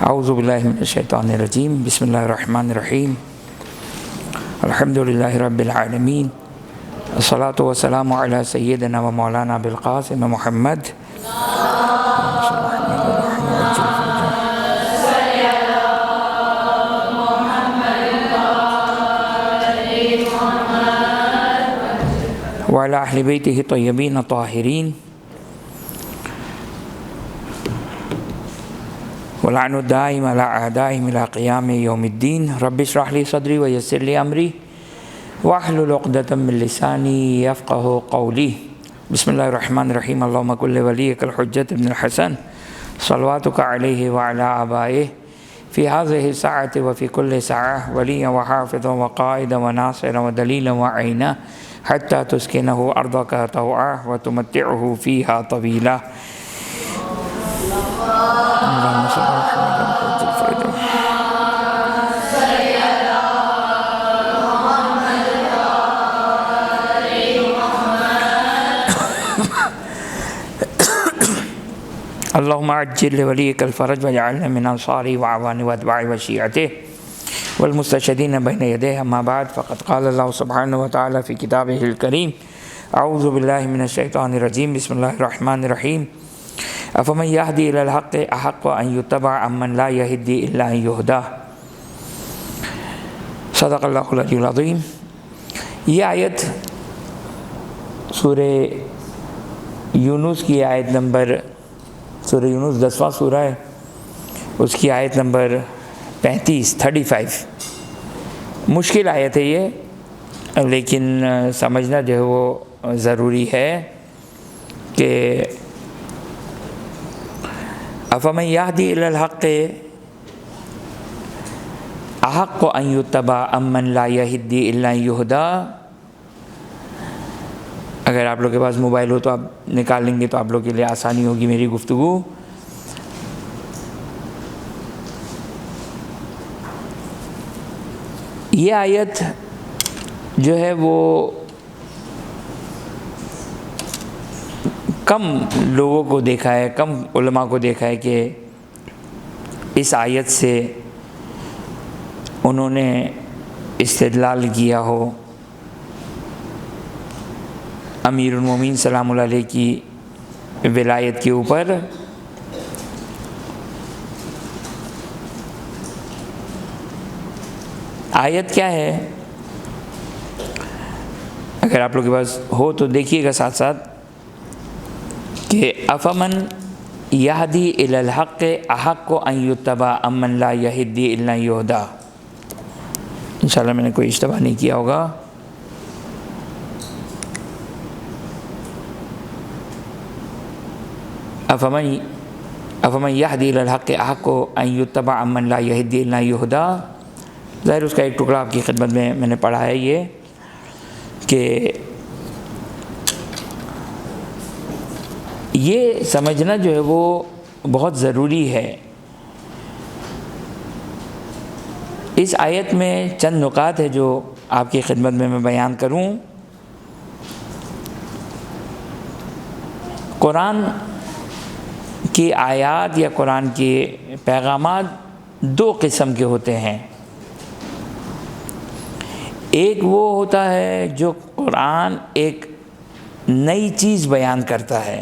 اعوذ باللہ من الشیطان الرجیم بسم اللہ الرحمن الرحیم الحمد للہ رب العالمین الصلاۃ والسلام علی سیدنا و مولانا ابوالقاسم محمد وعلی اہل بیتہ الطیبین الطاہرین ولعن الدائم على اعدائهم الى قیام یوم الدین رب اشرح لی صدری ویسر لی امری واحلل عقدۃ من لسانی یفقهوا قولی بسم اللہ الرحمن الرحیم اللہم کن لولیک الحجۃ ابن الحسن صلواتک علیہ وعلی آبائہ فی هذه الساعة وفی کل ساعة ولیا وحافظا وقائدا وناصرا ودلیلا وعینا حتی تسکنہ ارضک طوعا وتمتعہ فیہا طویلا اللہم عجل لولیک الفرج وجعلنا من انصاری وعوان واتباع وشیعته والمستشهدین بین یدیہ اما بعد فقد قال اللہ سبحانہ وتعالی فی کتابہ الکریم اعوذ باللہ من الشیطان الرجیم بسم اللہ الرحمن الرحیم افمن یہدی الی الحق احق ان یتبع امن لا یہدی الا ان یہدی صدق اللہ العلی العظیم۔ یہ آیت سورہ یونس کی آیت نمبر سورہ یونس 10واں سورہ ہے، اس کی آیت نمبر 35 مشکل آیت ہے یہ، لیکن سمجھنا جو ہے وہ ضروری ہے کہ افمن یہدی الی الحق احق ان یتبع امن لا یہدی الا ان یہدی۔ اگر آپ لوگ کے پاس موبائل ہو تو آپ نکال لیں گے تو آپ لوگ کے لیے آسانی ہوگی میری گفتگو۔ یہ آیت جو ہے وہ کم لوگوں کو دیکھا ہے، کم علماء کو دیکھا ہے کہ اس آیت سے انہوں نے استدلال کیا ہو امیر المومنین سلام اللہ علیہ کی ولایت کے اوپر۔ آیت کیا ہے اگر آپ لوگ کے پاس ہو تو دیکھیے گا ساتھ ساتھ کہ افمن یہدی الی الحق احق ان یتبع امن لا یہدی الا ان یہدی۔ انشاءاللہ میں نے کوئی اشتباہ نہیں کیا ہوگا۔ افمن یہدی الی الحق احق ان یتبع امن لا یہدی الا ان یہدی۔ ظاہر اس کا ایک ٹکڑا آپ کی خدمت میں نے پڑھا ہے یہ کہ یہ سمجھنا جو ہے وہ بہت ضروری ہے۔ اس آیت میں چند نکات ہے جو آپ کی خدمت میں بیان کروں۔ قرآن کی آیات یا قرآن کے پیغامات دو قسم کے ہوتے ہیں۔ ایک وہ ہوتا ہے جو قرآن ایک نئی چیز بیان کرتا ہے،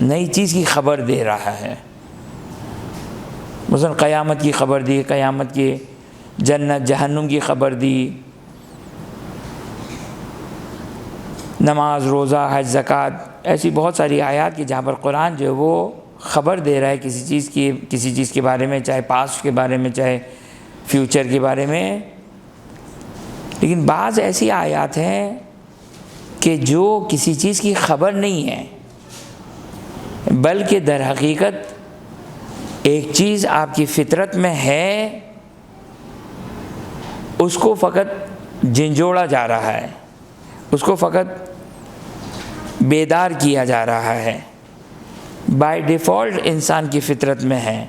نئی چیز کی خبر دے رہا ہے، مثلا قیامت کی خبر دی، قیامت کی جنت جہنم کی خبر دی، نماز روزہ حج زکوٰۃ، ایسی بہت ساری آیات کی جہاں پر قرآن جو ہے وہ خبر دے رہا ہے کسی چیز کے بارے میں، چاہے پاسٹ کے بارے میں چاہے فیوچر کے بارے میں۔ لیکن بعض ایسی آیات ہیں کہ جو کسی چیز کی خبر نہیں ہے، بلکہ در حقیقت ایک چیز آپ کی فطرت میں ہے، اس کو فقط جھنجھوڑا جا رہا ہے، اس کو فقط بیدار کیا جا رہا ہے، بائی ڈیفالٹ انسان کی فطرت میں ہے۔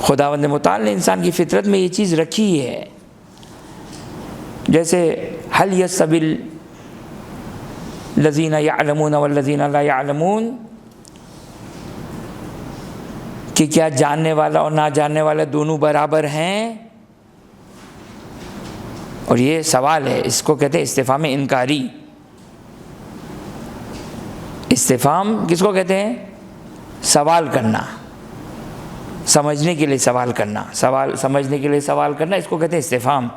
خداوند متعال نے انسان کی فطرت میں یہ چیز رکھی ہے، جیسے هل يستوي الذين يعلمون والذين لا يعلمون، کہ کیا جاننے والا اور نہ جاننے والا دونوں برابر ہیں؟ اور یہ سوال ہے، اس کو کہتے ہیں استفہام انکاری۔ استفہام کس کو کہتے ہیں؟ سوال کرنا، سمجھنے کے لیے سوال کرنا، سمجھنے کے لیے سوال کرنا، اس کو کہتے ہیں استفہام۔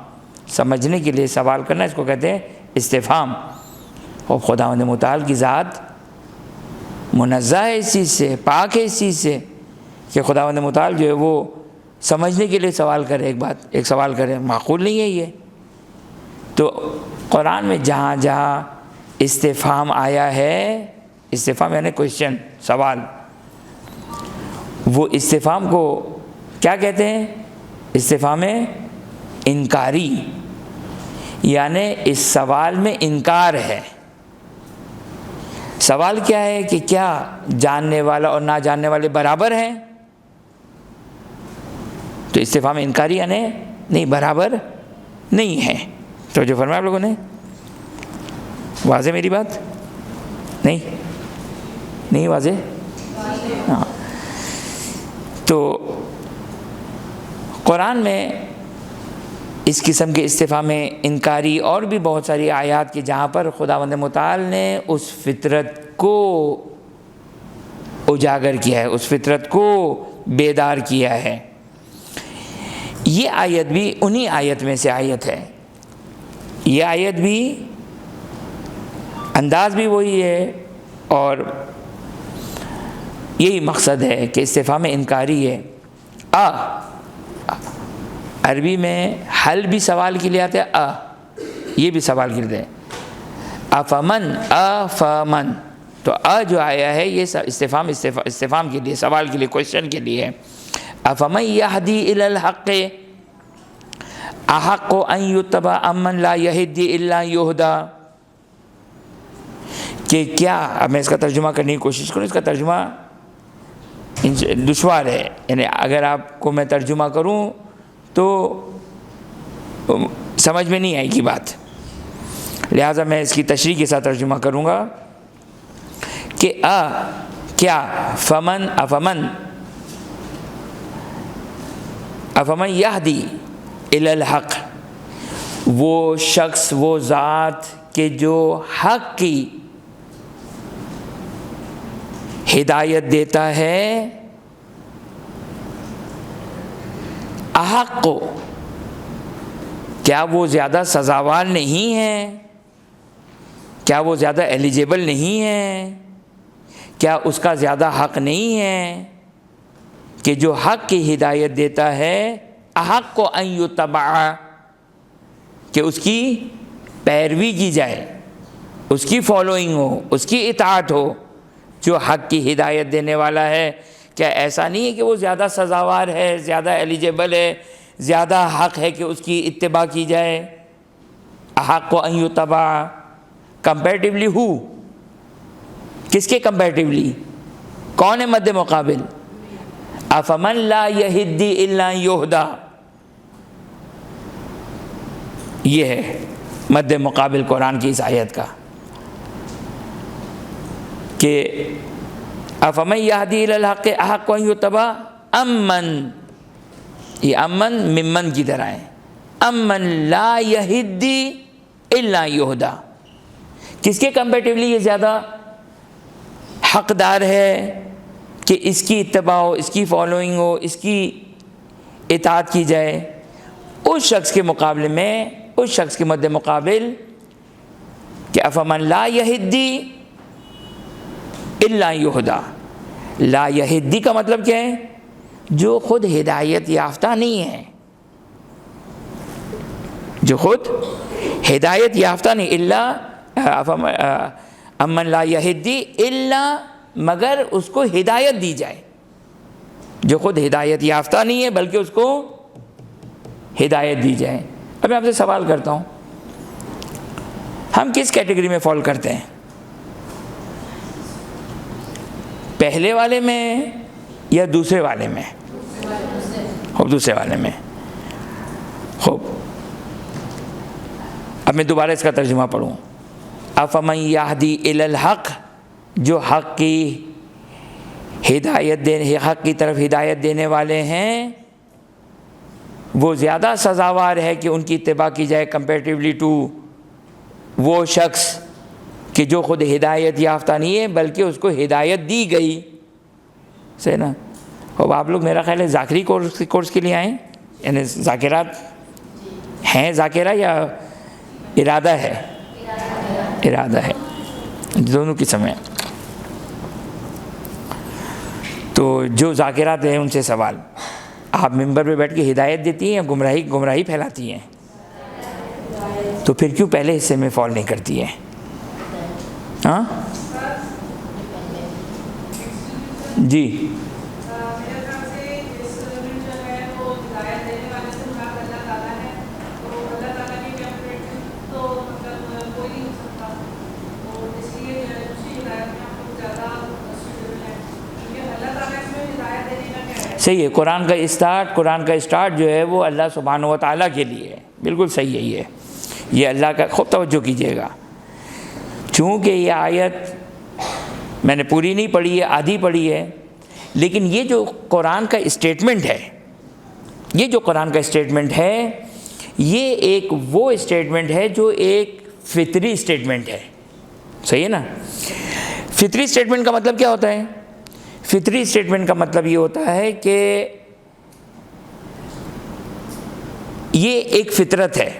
سمجھنے کے لیے سوال کرنا، اس کو کہتے ہیں استفہام۔ اور خداوند متعال کی ذات منزہ ہے اس چیز سے، پاک ہے اس چیز سے کہ خداوند متعال جو ہے وہ سمجھنے کے لیے سوال کرے، ایک سوال کرے، معقول نہیں ہے یہ۔ تو قرآن میں جہاں جہاں استفہام آیا ہے، استفہام یعنی کوئسچن، سوال، وہ استفہام کو کیا کہتے ہیں؟ استفہام انکاری، یعنی اس سوال میں انکار ہے۔ سوال کیا ہے کہ کیا جاننے والا اور نہ جاننے والے برابر ہیں؟ تو استفہام انکاری یعنی نہیں، برابر نہیں ہے۔ تو جو فرمایا آپ لوگوں نے، واضح میری بات؟ نہیں واضح؟ ہاں۔ تو قرآن میں اس قسم کے استفہام انکاری اور بھی بہت ساری آیات کی جہاں پر خداوند متعال نے اس فطرت کو اجاگر کیا ہے، اس فطرت کو بیدار کیا ہے۔ یہ آیت بھی انہی آیت میں سے آیت ہے۔ یہ آیت بھی انداز بھی وہی ہے اور یہی مقصد ہے کہ استفہام انکاری ہے۔ عربی میں حل بھی سوال کے لیے آتا ہے، یہ بھی سوال کے لیے ہے۔ افمن، تو جو آیا ہے یہ استفہام کے لیے، سوال کے لیے، کوئسچن کے لیے ہے۔ افمن یہدی الی الحق احق ان یتبع امن لا یہدی الا یہدا، کہ کیا، اب میں اس کا ترجمہ کرنے کی کوشش کروں، اس کا ترجمہ دشوار ہے، یعنی اگر آپ کو میں ترجمہ کروں تو سمجھ میں نہیں آئے گی بات، لہٰذا میں اس کی تشریح کے ساتھ ترجمہ کروں گا کہ کیا، افمن یہدی الی الحق، وہ شخص، وہ ذات کہ جو حق کی ہدایت دیتا ہے، احق کو، کیا وہ زیادہ سزاوار نہیں ہے؟ کیا وہ زیادہ ایلیجیبل نہیں ہے؟ کیا اس کا زیادہ حق نہیں ہے کہ جو حق کی ہدایت دیتا ہے، احق کو ان یتبع، کہ اس کی پیروی کی جائے، اس کی فالوئنگ ہو، اس کی اطاعت ہو، جو حق کی ہدایت دینے والا ہے؟ کیا ایسا نہیں ہے کہ وہ زیادہ سزاوار ہے، زیادہ ایلیجیبل ہے، زیادہ حق ہے کہ اس کی اتباع کی جائے؟ احق کو ان یتبع، کمپیریٹیولی ہو، کس کے کمپیریٹیولی؟ کون ہے مد مقابل؟ افمن لا یہدی الا یہدا، یہ ہے مد مقابل قرآن کی اس آیت کا، کہ افمن یہدی الی الحق احق ان یتبع امن، یہ امن ممن کی طرح ہے، امن لا یہدی الا یہدا، کس کے کمپیریٹیولی یہ زیادہ حقدار ہے کہ اس کی اتباع ہو، اس کی فالوئنگ ہو، اس کی اطاعت کی جائے؟ اس شخص کے مقابلے میں، اس شخص کے مد مقابل کہ افمن لا یہدی الا یہدا، لا یہدی کا مطلب کیا ہے؟ جو خود ہدایت یافتہ نہیں ہے، جو خود ہدایت یافتہ نہیں، الا امن لا یہدی الا، مگر اس کو ہدایت دی جائے، جو خود ہدایت یافتہ نہیں ہے بلکہ اس کو ہدایت دی جائے۔ اب میں آپ سے سوال کرتا ہوں، ہم کس کیٹیگری میں فال کرتے ہیں؟ پہلے والے میں یا دوسرے والے میں؟ خوب، دوسرے والے میں۔ خوب، اب میں دوبارہ اس کا ترجمہ پڑھوں۔ افمن یہدی الی الحق، جو حق کی حق کی طرف ہدایت دینے والے ہیں وہ زیادہ سزاوار ہے کہ ان کی اتباع کی جائے کمپیریٹیولی ٹو وہ شخص کہ جو خود ہدایت یافتہ نہیں ہے بلکہ اس کو ہدایت دی گئی. صحیح نا؟ اب آپ لوگ میرا خیال ہے ذاکری کورس کے لیے آئیں، یعنی ذاکرات ہیں، ذاکرہ یا ارادہ ہے؟ ارادہ ہے، دونوں قسم ہیں. تو جو ذاکرات ہیں ان سے سوال، آپ ممبر پہ بیٹھ کے ہدایت دیتی ہیں یا گمراہی پھیلاتی ہیں؟ تو پھر کیوں پہلے حصے میں فال نہیں کرتی ہیں؟ ہاں جی صحیح ہے. قرآن کا اسٹارٹ جو ہے وہ اللہ سبحانہ و تعالیٰ کے لیے ہے. بالکل صحیح ہے. یہ اللہ کا، خوب توجہ کیجیے گا. چونکہ یہ آیت میں نے پوری نہیں پڑھی ہے، آدھی پڑھی ہے، لیکن یہ جو قرآن کا اسٹیٹمنٹ ہے، یہ ایک وہ اسٹیٹمنٹ ہے جو ایک فطری اسٹیٹمنٹ ہے. صحیح ہے نا؟ فطری اسٹیٹمنٹ کا مطلب کیا ہوتا ہے؟ فطری اسٹیٹمنٹ کا مطلب یہ ہوتا ہے کہ یہ ایک فطرت ہے.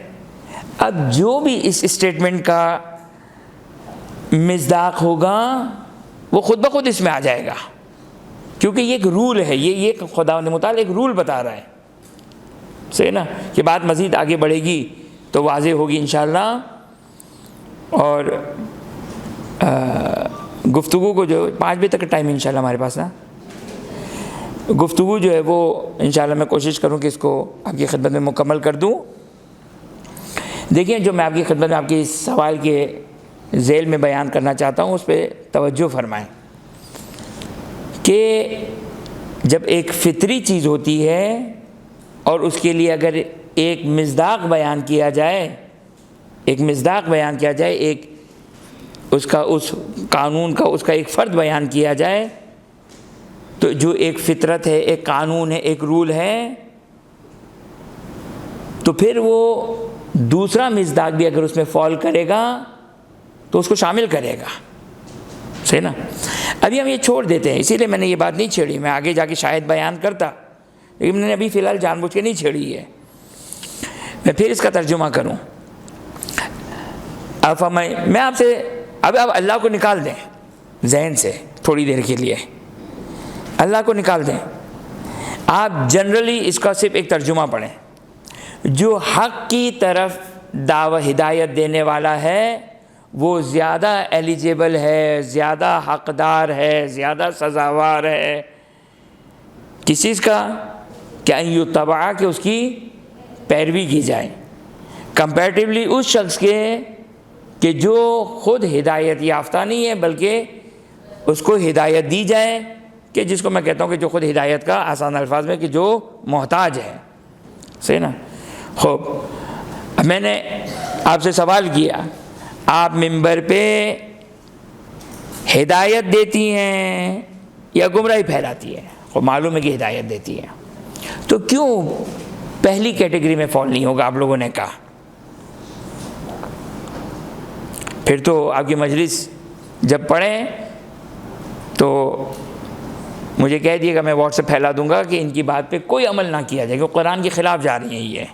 اب جو بھی اس اسٹیٹمنٹ کا مصداق ہوگا وہ خود بخود اس میں آ جائے گا، کیونکہ یہ ایک رول ہے. یہ خداوند متعال ایک رول بتا رہا ہے. صحیح نا؟ کہ بات مزید آگے بڑھے گی تو واضح ہوگی انشاءاللہ. اور گفتگو کو جو 5 بجے تک کا ٹائم انشاءاللہ ہمارے پاس نا، گفتگو جو ہے وہ انشاءاللہ میں کوشش کروں کہ اس کو آپ کی خدمت میں مکمل کر دوں. دیکھیں، جو میں آپ کی خدمت میں آپ کے اس سوال کے ذیل میں بیان کرنا چاہتا ہوں اس پہ توجہ فرمائیں کہ جب ایک فطری چیز ہوتی ہے اور اس کے لیے اگر ایک مصداق بیان کیا جائے، ایک اس قانون کا اس کا ایک فرد بیان کیا جائے، تو جو ایک فطرت ہے، ایک قانون ہے، ایک رول ہے، تو پھر وہ دوسرا مصداق بھی اگر اس میں فال کرے گا تو اس کو شامل کرے گا. صحیح نا؟ ابھی ہم یہ چھوڑ دیتے ہیں، اسی لیے میں نے یہ بات نہیں چھیڑی. میں آگے جا کے شاید بیان کرتا، لیکن میں نے ابھی فی الحال جان بوجھ کے نہیں چھیڑی ہے. میں پھر اس کا ترجمہ کروں. میں آپ سے اب اللہ کو نکال دیں ذہن سے تھوڑی دیر کے لیے، اللہ کو نکال دیں. آپ جنرلی اس کا صرف ایک ترجمہ پڑھیں. جو حق کی طرف ہدایت دینے والا ہے وہ زیادہ ایلیجیبل ہے، زیادہ حقدار ہے، زیادہ سزاوار ہے کس چیز کا؟ کہ ان یتبع، کہ اس کی پیروی کی جائے، کمپیریٹیولی اس شخص کے کہ جو خود ہدایت یافتہ نہیں ہے بلکہ اس کو ہدایت دی جائے، کہ جس کو میں کہتا ہوں کہ جو خود ہدایت کا آسان الفاظ میں کہ جو محتاج ہے. صحیح نا؟ خوب، میں نے آپ سے سوال کیا، آپ ممبر پہ ہدایت دیتی ہیں یا گمراہی پھیلاتی ہیں؟ خوب معلوم ہے کہ ہدایت دیتی ہیں، تو کیوں پہلی کیٹیگری میں فال نہیں ہوگا؟ آپ لوگوں نے کہا. پھر تو آپ کی مجلس جب پڑھیں تو مجھے کہہ دیے گا، میں واٹس ایپ پھیلا دوں گا کہ ان کی بات پہ کوئی عمل نہ کیا جائے، کہ قرآن کے خلاف جا رہی ہیں یہ.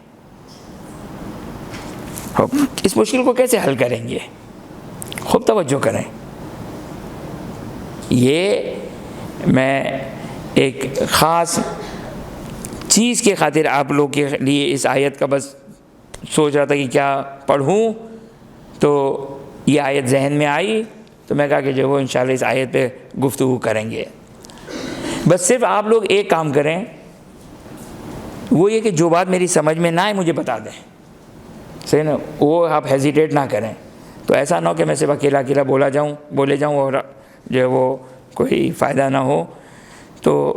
اس مشکل کو کیسے حل کریں گے؟ خوب توجہ کریں. یہ میں ایک خاص چیز کے خاطر آپ لوگ کے لیے اس آیت کا بس سوچ رہا تھا کہ کیا پڑھوں، تو یہ آیت ذہن میں آئی تو میں کہا کہ جو وہ انشاءاللہ اس آیت پہ گفتگو کریں گے. بس صرف آپ لوگ ایک کام کریں، وہ یہ کہ جو بات میری سمجھ میں نہ آئے مجھے بتا دیں. صحیح نا؟ وہ آپ ہیزیٹیٹ نہ کریں. تو ایسا نہ ہو کہ میں صرف اکیلا بولے جاؤں اور جو ہے وہ کوئی فائدہ نہ ہو. تو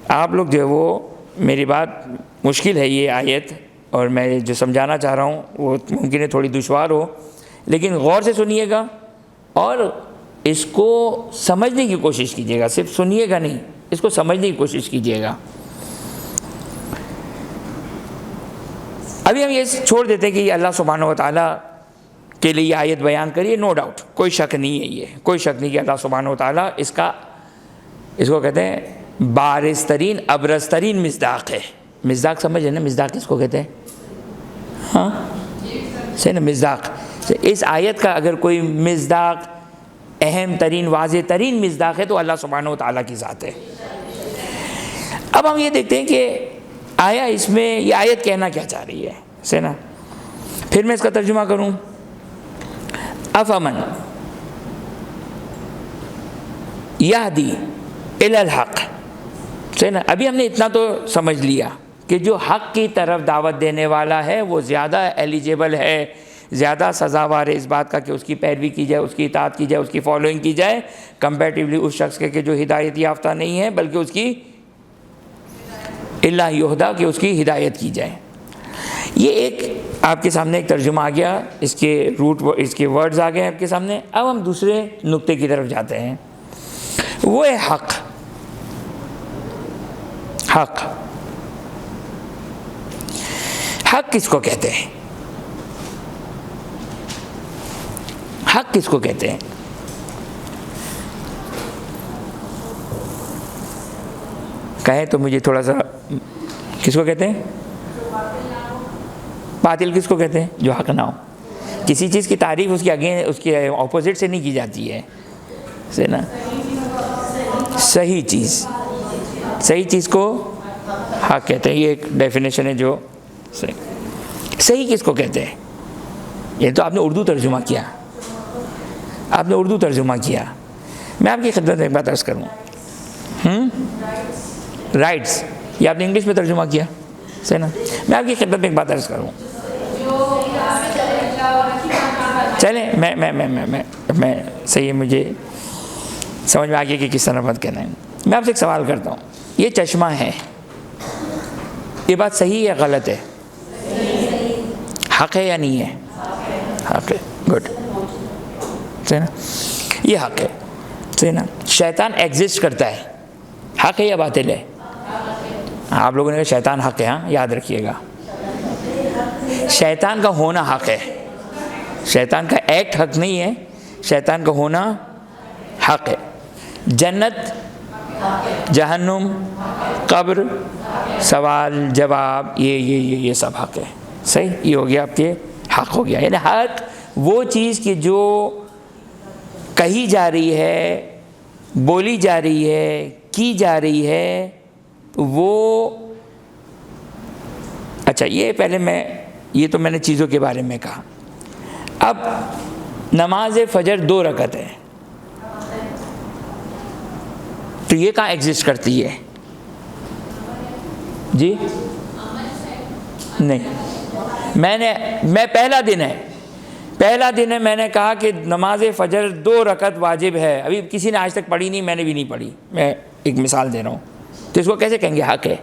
آپ لوگ جو ہے وہ میری بات مشکل ہے یہ آیت، اور میں جو سمجھانا چاہ رہا ہوں وہ ممکن ہے تھوڑی دشوار ہو، لیکن غور سے سنیے گا اور اس کو سمجھنے کی کوشش کیجیے گا، صرف سنیے گا نہیں، اس کو سمجھنے کی کوشش کیجیے گا۔ ابھی ہم یہ چھوڑ دیتے ہیں کہ یہ اللہ سبحانہ و تعالیٰ کے لیے یہ آیت بیان کریے، نو ڈاؤٹ، کوئی شک نہیں ہے، یہ کوئی شک نہیں کہ اللہ سبحانہ و تعالیٰ اس کو کہتے ہیں بارز ترین ابرز ترین مصداق ہے۔ مصداق سمجھ ہے نا، مصداق کس کو کہتے ہیں؟ ہاں صحیح نا، مصداق۔ اس آیت کا اگر کوئی مصداق اہم ترین واضح ترین مصداق ہے تو اللہ سبحانہ و تعالیٰ کی ذات ہے۔ اب ہم یہ دیکھتے ہیں کہ آیا اس میں یہ آیت کہنا کیا چاہ رہی ہے، صحیح نا۔ پھر میں اس کا ترجمہ کروں، افمن یہدی الی الحق، صحیح نا۔ ابھی ہم نے اتنا تو سمجھ لیا کہ جو حق کی طرف دعوت دینے والا ہے وہ زیادہ ایلیجیبل ہے، زیادہ سزاوار ہے اس بات کا کہ اس کی پیروی کی جائے، اس کی اطاعت کی جائے، اس کی فالوئنگ کی جائے، کمپیریٹیولی اس شخص کے کہ جو ہدایت یافتہ نہیں ہے بلکہ اس کی اللہ یہدا کہ اس کی ہدایت کی جائے۔ یہ ایک آپ کے سامنے ایک ترجمہ آ گیا، اس کے روٹ اس کے ورڈز آ گئے آپ کے سامنے۔ اب ہم دوسرے نقطے کی طرف جاتے ہیں، وہ ہے حق۔ حق، حق کس کو کہتے ہیں؟ حق کس کو کہتے ہیں؟ کہیں تو مجھے تھوڑا سا، کس کو کہتے ہیں؟ باطل کس کو کہتے ہیں؟ جو حق نہ ہو۔ کسی چیز کی تعریف اس کے اس کے اپوزٹ سے نہیں کی جاتی ہے، صحیح نا۔ صحیح چیز، صحیح چیز کو حق کہتے ہیں، یہ ایک ڈیفینیشن ہے جو صحیح کس کو کہتے ہیں؟ یہ تو آپ نے اردو ترجمہ کیا، آپ نے اردو ترجمہ کیا۔ میں آپ کی خدمت میں ایک بات عرض کروں، رائٹس، یہ آپ نے انگلش میں ترجمہ کیا، صحیح نا۔ میں آپ کی خدمت میں ایک بات عرض کروں، چلیں میں صحیح ہے، مجھے سمجھ میں آ گیا کہ کس طرح بات کہنا ہے۔ میں آپ سے ایک سوال کرتا ہوں، یہ چشمہ ہے، یہ بات صحیح ہے غلط ہے؟ حق ہے یا نہیں ہے؟ حق ہے، گڈ، صحیح نا، یہ حق ہے، صحیح نا۔ شیطان ایگزسٹ کرتا ہے، حق ہے یا باطل ہے؟ آپ لوگوں نے کہا شیطان حق ہے، ہاں یاد رکھیے گا، شیطان کا ہونا حق ہے، شیطان کا ایکٹ حق نہیں ہے، شیطان کا ہونا حق ہے۔ جنت، جہنم، قبر، سوال جواب، یہ سب حق ہے، صحیح، یہ ہو گیا آپ کے حق ہو گیا۔ یعنی حق وہ چیز کہ جو کہی جا رہی ہے، بولی جا رہی ہے، کی جا رہی ہے، وہ اچھا یہ پہلے یہ تو میں نے چیزوں کے بارے میں کہا۔ اب نماز فجر 2 رکعت ہے، تو یہ کہاں ایگزسٹ کرتی ہے؟ جی نہیں، میں پہلا دن ہے میں نے کہا کہ نماز فجر 2 رکعت واجب ہے، ابھی کسی نے آج تک پڑھی نہیں، میں نے بھی نہیں پڑھی، میں ایک مثال دے رہا ہوں، تو اس کو کیسے کہیں گے حق ہے؟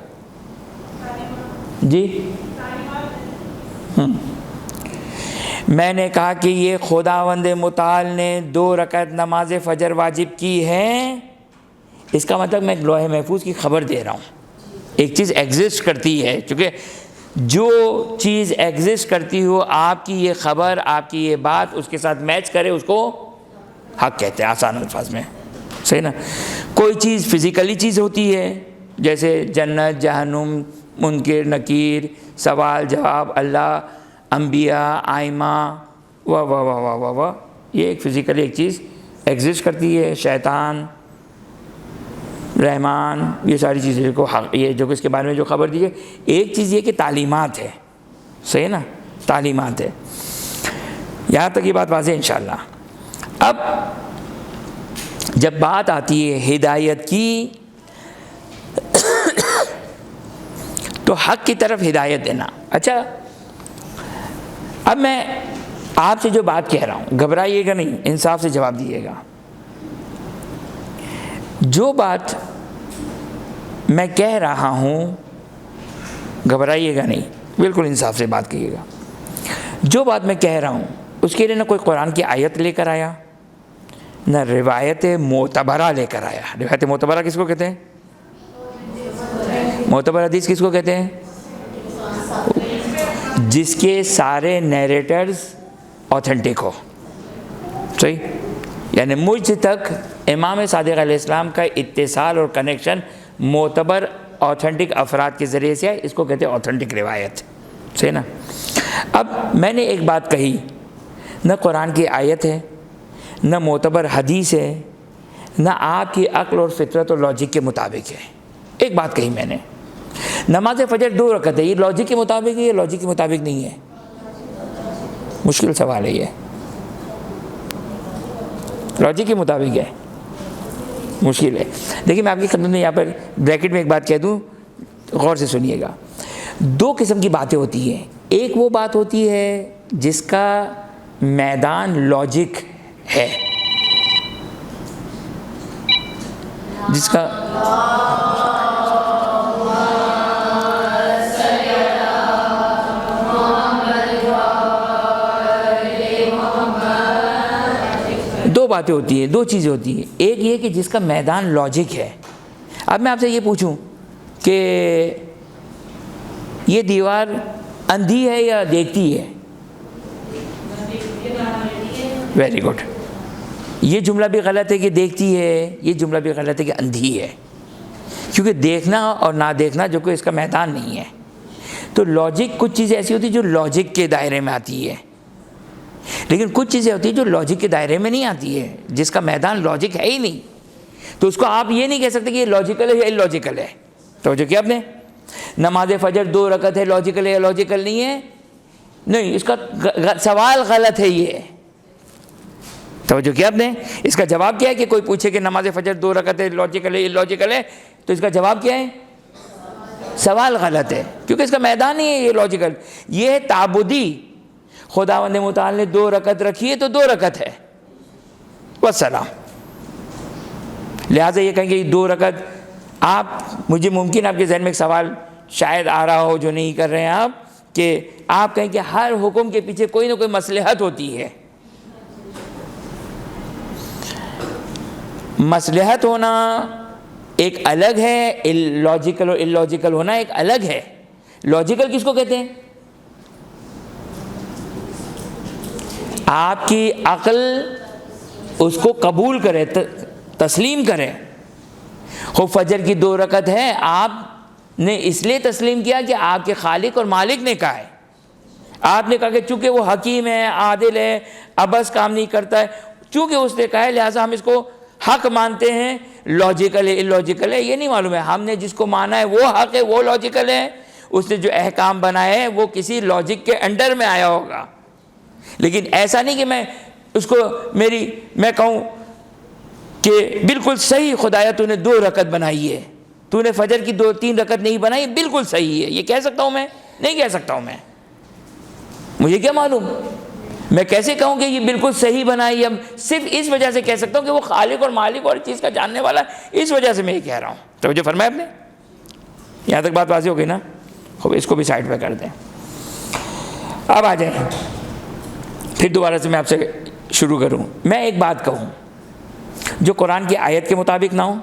جی میں نے کہا کہ یہ خداوند متعال نے 2 رکعت نماز فجر واجب کی ہے، اس کا مطلب میں لوح محفوظ کی خبر دے رہا ہوں۔ ایک چیز ایگزسٹ کرتی ہے، چونکہ جو چیز ایگزسٹ کرتی ہو، آپ کی یہ خبر، آپ کی یہ بات اس کے ساتھ میچ کرے، اس کو حق کہتے ہیں آسان الفاظ میں، صحیح نا۔ کوئی چیز فزیکلی چیز ہوتی ہے، جیسے جنت، جہنم، منکر نکیر، سوال جواب، اللہ، انبیاء، آئمہ، واہ، یہ ایک فزیکلی ایک چیز ایگزسٹ کرتی ہے، شیطان، رحمان، یہ ساری چیزیں کو یہ جو اس کے بارے میں جو خبر دی ہے۔ ایک چیز یہ کہ تعلیمات ہے، صحیح نا، تعلیمات ہے، یہاں تک یہ بات واضح ہے انشاءاللہ۔ اب جب بات آتی ہے ہدایت کی، تو حق کی طرف ہدایت دینا۔ اچھا اب میں آپ سے جو بات کہہ رہا ہوں، گھبرائیے گا نہیں، انصاف سے جواب دیجیے گا۔ جو بات میں کہہ رہا ہوں، گھبرائیے گا نہیں، بالکل انصاف سے بات کیجیے گا۔ جو بات میں کہہ رہا ہوں اس کے لیے نہ کوئی قرآن کی آیت لے کر آیا، نہ روایت معتبرہ لے کر آیا. روایت معتبرہ کس کو کہتے ہیں؟ معتبر حدیث کس کو کہتے ہیں؟ جس کے سارے نیریٹرز اوتھینٹک ہو. صحیح؟ یعنی مجھ تک امام صادق علیہ السلام کا اتصال اور کنیکشن معتبر اوتھینٹک افراد کے ذریعے سے ہے. اس کو کہتے ہیں اوتھینٹک روایت. صحیح نا؟ اب میں نے ایک بات کہی، نہ قرآن کی آیت ہے، نہ معتبر حدیث ہے، نہ آپ کی عقل اور فطرت اور لاجک کے مطابق ہے. ایک بات کہی میں نے، نماز فجر 2 رکعت ہے، یہ لاجک کے مطابق ہے یا لاجک کے مطابق نہیں ہے؟ مشکل سوال ہے یہ. لاجک کے مطابق ہے، مشکل ہے. دیکھیے میں آپ کی خدمت میں یہاں پر بریکٹ میں ایک بات کہہ دوں، غور سے سنیے گا. 2 قسم کی باتیں ہوتی ہیں. ایک وہ بات ہوتی ہے جس کا میدان لاجک ہے، جس کا دو باتیں ہوتی ہیں، 2 چیزیں ہوتی ہیں. ایک یہ کہ جس کا میدان لاجک ہے. اب میں آپ سے یہ پوچھوں کہ یہ دیوار اندھی ہے یا دیکھتی ہے؟ Very good. یہ جملہ بھی غلط ہے کہ دیکھتی ہے، یہ جملہ بھی غلط ہے کہ اندھی ہے، کیونکہ دیکھنا اور نہ دیکھنا جو کہ اس کا میدان نہیں ہے. تو لاجک کچھ چیزیں ایسی ہوتی ہیں جو لاجک کے دائرے میں آتی ہے، لیکن کچھ چیزیں ہوتی ہیں جو لاجک کے دائرے میں نہیں آتی ہے، جس کا میدان لاجک ہے ہی نہیں. تو اس کو آپ یہ نہیں کہہ سکتے کہ یہ لاجیکل ہے یا الاجیکل ہے. توجہ کیا آپ نے؟ نماز فجر 2 رکعت ہے، لاجیکل ہے یا لاجیکل نہیں ہے؟ نہیں، اس کا سوال غلط ہے. یہ توجہ کیا آپ نے؟ اس کا جواب کیا ہے کہ کوئی پوچھے کہ نماز فجر 2 رکعت ہے، لاجیکل ہے یا الاجیکل ہے، تو اس کا جواب کیا ہے؟ سوال غلط ہے، کیونکہ اس کا میدان نہیں ہے یہ لاجیکل. یہ ہے تعبدی. خداوند متعال نے 2 رکعت رکھی ہے تو 2 رکعت ہے، والسلام. لہٰذا یہ کہیں گے 2 رکعت. آپ مجھے ممکن آپ کے ذہن میں ایک سوال شاید آ رہا ہو جو نہیں کر رہے ہیں آپ، کہ آپ کہیں کہ ہر حکم کے پیچھے کوئی نہ کوئی مصلحت ہوتی ہے. مصلحت ہونا ایک الگ ہے، لاجیکل اور الاجیکل ہونا ایک الگ ہے. لاجیکل کس کو کہتے ہیں؟ آپ کی عقل اس کو قبول کرے، تسلیم کرے. خوب فجر کی 2 رکعت ہے، آپ نے اس لیے تسلیم کیا کہ آپ کے خالق اور مالک نے کہا ہے. آپ نے کہا کہ چونکہ وہ حکیم ہے، عادل ہے، عبث کام نہیں کرتا ہے، چونکہ اس نے کہا ہے لہٰذا ہم اس کو حق مانتے ہیں. لاجیکل ہے الاجیکل ہے یہ نہیں معلوم ہے. ہم نے جس کو مانا ہے وہ حق ہے، وہ لاجیکل ہے. اس نے جو احکام بنائے ہیں وہ کسی لاجک کے انڈر میں آیا ہوگا. لیکن ایسا نہیں کہ میں اس کو میں کہوں کہ بالکل صحیح خدایا تو نے 2 رکعت بنائی ہے، تو نے فجر کی 2-3 رکعت نہیں بنائی، بالکل صحیح ہے. یہ کہہ سکتا ہوں میں؟ نہیں کہہ سکتا ہوں میں. مجھے کیا معلوم؟ میں کیسے کہوں کہ یہ بالکل صحیح بنائی؟ اب صرف اس وجہ سے کہہ سکتا ہوں کہ وہ خالق اور مالک اور چیز کا جاننے والا ہے، اس وجہ سے میں یہ کہہ رہا ہوں. توجہ فرمایا آپ نے؟ یہاں تک بات واضح ہو گئی نا؟ خوب اس کو بھی سائڈ پہ کر دیں. اب آ جائیں، پھر دوبارہ سے میں آپ سے شروع کروں. میں ایک بات کہوں جو قرآن کی آیت کے مطابق نہ ہو،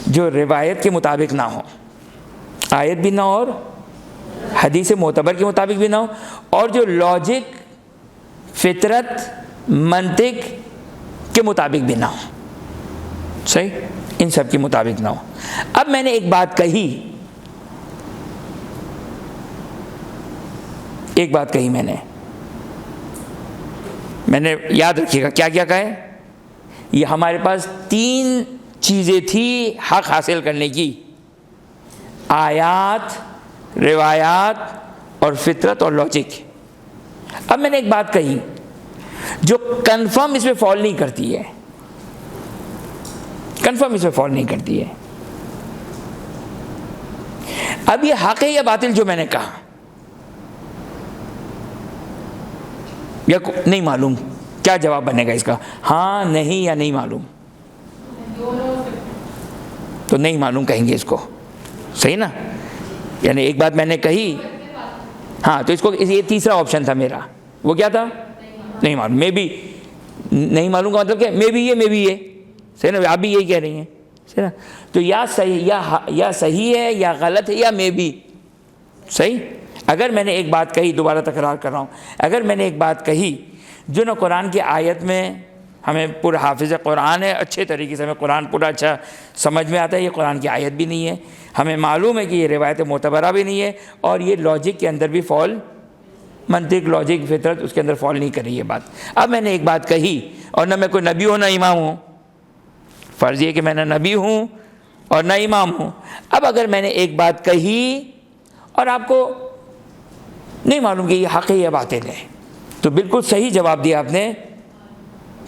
جو روایت کے مطابق نہ ہو، آیت بھی نہ ہو اور حدیث معتبر کے مطابق بھی نہ ہو، اور جو لاجک، فطرت، منطق کے مطابق بھی نہ ہو. صحیح؟ ان سب کے مطابق نہ ہو. اب میں نے ایک بات کہی، میں نے یاد رکھیے گا کیا کیا کہا ہے. یہ ہمارے پاس 3 چیزیں تھی حق حاصل کرنے کی: آیات، روایات اور فطرت اور لاجک. اب میں نے ایک بات کہی جو کنفرم اس میں فال نہیں کرتی ہے، کنفرم اس میں فال نہیں کرتی ہے. اب یہ حق ہے یا باطل جو میں نے کہا؟ یا نہیں معلوم؟ کیا جواب بنے گا اس کا؟ ہاں، نہیں یا نہیں معلوم؟ تو نہیں معلوم کہیں گے اس کو. صحیح نا؟ یعنی ایک بات میں نے کہی، ہاں، تو اس کو یہ تیسرا آپشن تھا میرا. وہ کیا تھا؟ نہیں معلوم. میں بھی نہیں معلوم کا مطلب کیا؟ میں بھی یہ صحیح نا، آپ بھی یہی کہہ رہی ہیں صحیح نا. تو یا صحیح ہے یا غلط ہے یا میں بھی صحیح. اگر میں نے ایک بات کہی، دوبارہ تکرار کر رہا ہوں، اگر میں نے ایک بات کہی جو نہ قرآن کی آیت میں، ہمیں پورا حافظ قرآن ہے، اچھے طریقے سے ہمیں قرآن پورا اچھا سمجھ میں آتا ہے، یہ قرآن کی آیت بھی نہیں ہے، ہمیں معلوم ہے کہ یہ روایت معتبرہ بھی نہیں ہے، اور یہ لاجک کے اندر بھی فال، منطق، لاجک، فطرت اس کے اندر فال نہیں کر رہی یہ بات. اب میں نے ایک بات کہی اور نہ میں کوئی نبی ہوں نہ امام ہوں، فرض یہ کہ میں نہ نبی ہوں اور نہ امام ہوں. اب اگر میں نے ایک بات کہی اور آپ کو نہیں معلوم کہ یہ حق ہے یا باطل ہے، تو بالکل صحیح جواب دیا آپ نے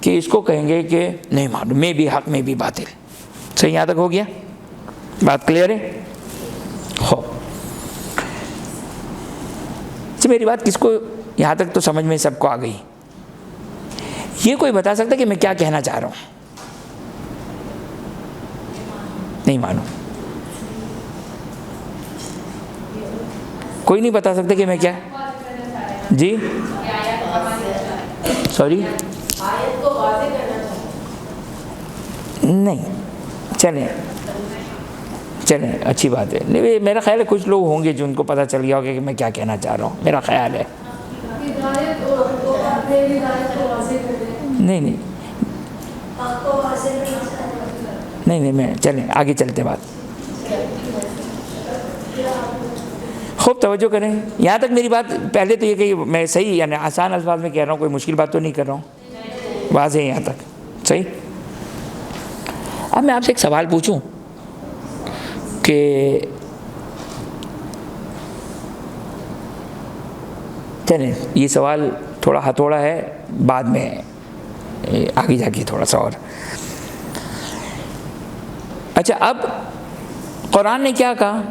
کہ اس کو کہیں گے کہ نہیں معلوم، میں بھی حق میں بھی باطل. صحیح، یہاں تک ہو گیا؟ بات کلیئر ہے؟ ہو میری بات کس کو یہاں تک تو سمجھ میں سب کو آ گئی؟ یہ کوئی بتا سکتا کہ میں کیا کہنا چاہ رہا ہوں؟ نہیں معلوم، کوئی نہیں بتا سکتا کہ میں کیا؟ جی سوری، نہیں، چلیں اچھی بات ہے. نہیں، میرا خیال ہے کچھ لوگ ہوں گے جن کو پتہ چل گیا ہوگا کہ میں کیا کہنا چاہ رہا ہوں، میرا خیال ہے. نہیں میں چلیں آگے چلتے بات. خوب توجہ کریں یہاں تک میری بات. پہلے تو یہ کہ میں صحیح یعنی آسان الفاظ میں کہہ رہا ہوں، کوئی مشکل بات تو نہیں کر رہا ہوں، واضح ہے یہاں تک صحیح. اب میں آپ سے ایک سوال پوچھوں کہ چلیں یہ سوال تھوڑا ہتھوڑا ہے، بعد میں آگے جا کے تھوڑا سا اور. اچھا اب قرآن نے کیا کہا؟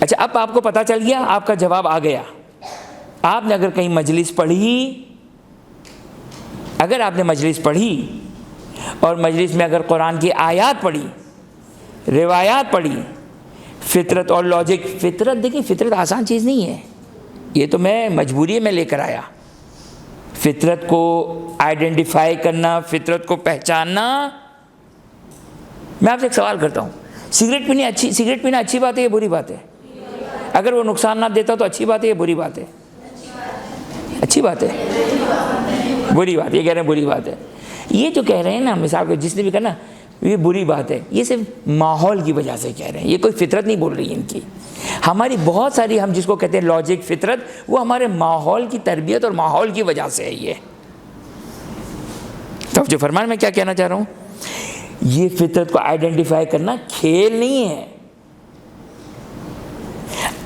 اچھا اب آپ کو پتہ چل گیا، آپ کا جواب آ گیا. آپ نے اگر کہیں مجلس پڑھی، اگر آپ نے مجلس پڑھی اور مجلس میں اگر قرآن کی آیات پڑھی، روایات پڑھی، فطرت اور لاجک. فطرت دیکھیں، فطرت آسان چیز نہیں ہے، یہ تو میں مجبوری میں لے کر آیا. فطرت کو آئیڈینٹیفائی کرنا، فطرت کو پہچاننا. میں آپ سے ایک سوال کرتا ہوں، سگریٹ پینا اچھی بات ہے یا بری بات ہے؟ اگر وہ نقصان نہ دیتا تو اچھی بات ہے یا بری بات ہے؟ اچھی بات ہے، بری بات. یہ کہہ رہے ہیں بری بات ہے. یہ جو کہہ رہے ہیں نا، مثال کو جس نے بھی کہا نا یہ بری بات ہے، یہ صرف ماحول کی وجہ سے کہہ رہے ہیں، یہ کوئی فطرت نہیں بول رہی ہے ان کی. ہماری بہت ساری، ہم جس کو کہتے ہیں لاجک، فطرت، وہ ہمارے ماحول کی تربیت اور ماحول کی وجہ سے ہے. یہ توجہ فرمان میں کیا کہنا چاہ رہا ہوں. یہ فطرت کو آئیڈینٹیفائی کرنا کھیل نہیں ہے.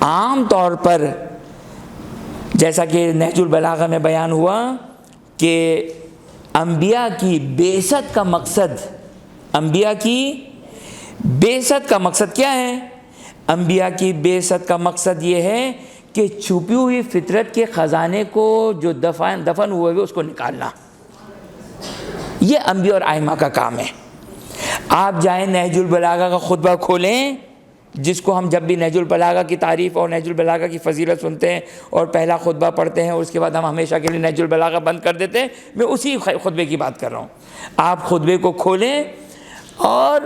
عام طور پر جیسا کہ نہج البلاغہ میں بیان ہوا کہ انبیاء کی بعثت کا مقصد، انبیاء کی بعثت کا مقصد کیا ہے؟ انبیاء کی بعثت کا مقصد یہ ہے کہ چھپی ہوئی فطرت کے خزانے کو جو دفن ہوئے اس کو نکالنا. یہ انبیاء اور ائمہ کا کام ہے. آپ جائیں نہج البلاغہ کا خطبہ کھولیں، جس کو ہم جب بھی نہج البلاغہ کی تعریف اور نہج البلاغہ کی فضیلت سنتے ہیں اور پہلا خطبہ پڑھتے ہیں اور اس کے بعد ہم ہمیشہ کے لیے نہج البلاغہ بند کر دیتے ہیں، میں اسی خطبے کی بات کر رہا ہوں. آپ خطبے کو کھولیں اور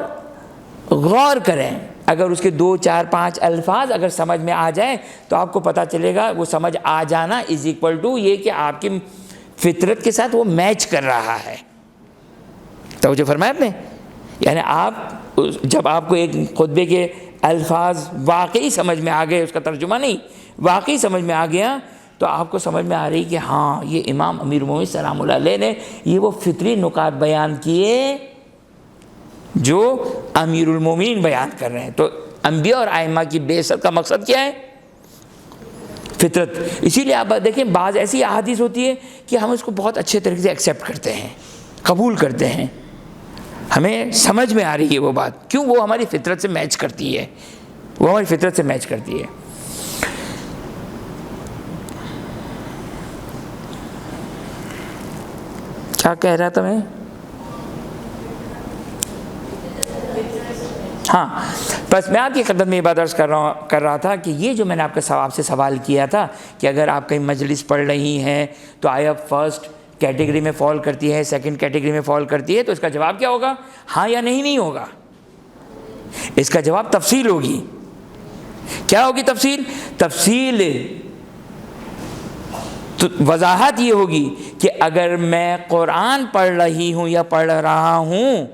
غور کریں. اگر اس کے 2 4 5 الفاظ اگر سمجھ میں آ جائیں تو آپ کو پتہ چلے گا وہ سمجھ آ جانا از ایکول ٹو یہ کہ آپ کی فطرت کے ساتھ وہ میچ کر رہا ہے. توجہ فرمایا آپ نے. یعنی آپ جب آپ کو ایک خطبے کے الفاظ واقعی سمجھ میں آ گئے، اس کا ترجمہ نہیں، واقعی سمجھ میں آ گیا، تو آپ کو سمجھ میں آ رہی کہ ہاں یہ امام امیر المومنین سلام اللہ علیہ نے یہ وہ فطری نکات بیان کیے جو امیر المومنین بیان کر رہے ہیں. تو انبیاء اور ائمہ کی بعثت کا مقصد کیا ہے؟ فطرت. اسی لیے آپ دیکھیں بعض ایسی احادیث ہوتی ہے کہ ہم اس کو بہت اچھے طریقے سے ایکسیپٹ کرتے ہیں، قبول کرتے ہیں، ہمیں سمجھ میں آ رہی ہے وہ بات. کیوں؟ وہ ہماری فطرت سے میچ کرتی ہے، وہ ہماری فطرت سے میچ کرتی ہے. کیا کہہ رہا تھا میں؟ ہاں بس میں آپ کی خدمت میں یہ بات عرض کر رہا تھا کہ یہ جو میں نے آپ سے سوال کیا تھا کہ اگر آپ کہیں مجلس پڑھ رہی ہیں تو آیا فرسٹ کیٹیگری میں فال کرتی ہے، سیکنڈ کیٹیگری میں فال کرتی ہے، تو اس کا جواب کیا ہوگا؟ ہاں یا نہیں ہوگا. اس کا جواب تفصیل ہوگی. کیا ہوگی تفصیل؟ تفصیل تو وضاحت یہ ہوگی کہ اگر میں قرآن پڑھ رہی ہوں یا پڑھ رہا ہوں،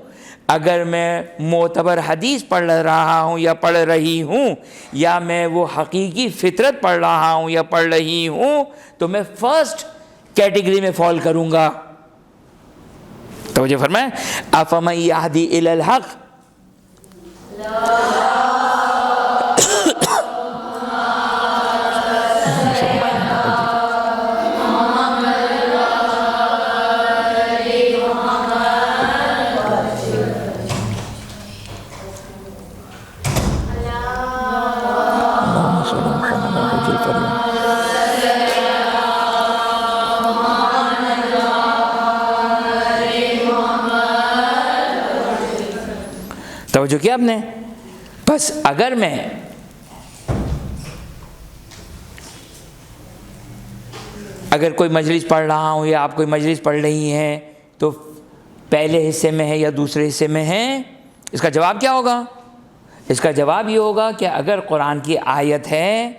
اگر میں معتبر حدیث پڑھ رہا ہوں یا پڑھ رہی ہوں، یا میں وہ حقیقی فطرت پڑھ رہا ہوں یا پڑھ رہی ہوں، تو میں فرسٹ کیٹیگری میں فال کروں گا. توجہ فرمائیں. افمن یہدی الی الحق، توجہ کیا آپ نے؟ بس اگر میں کوئی مجلس پڑھ رہا ہوں یا آپ کوئی مجلس پڑھ رہی ہیں تو پہلے حصے میں ہے یا دوسرے حصے میں ہے، اس کا جواب کیا ہوگا؟ اس کا جواب یہ ہوگا کہ اگر قرآن کی آیت ہے،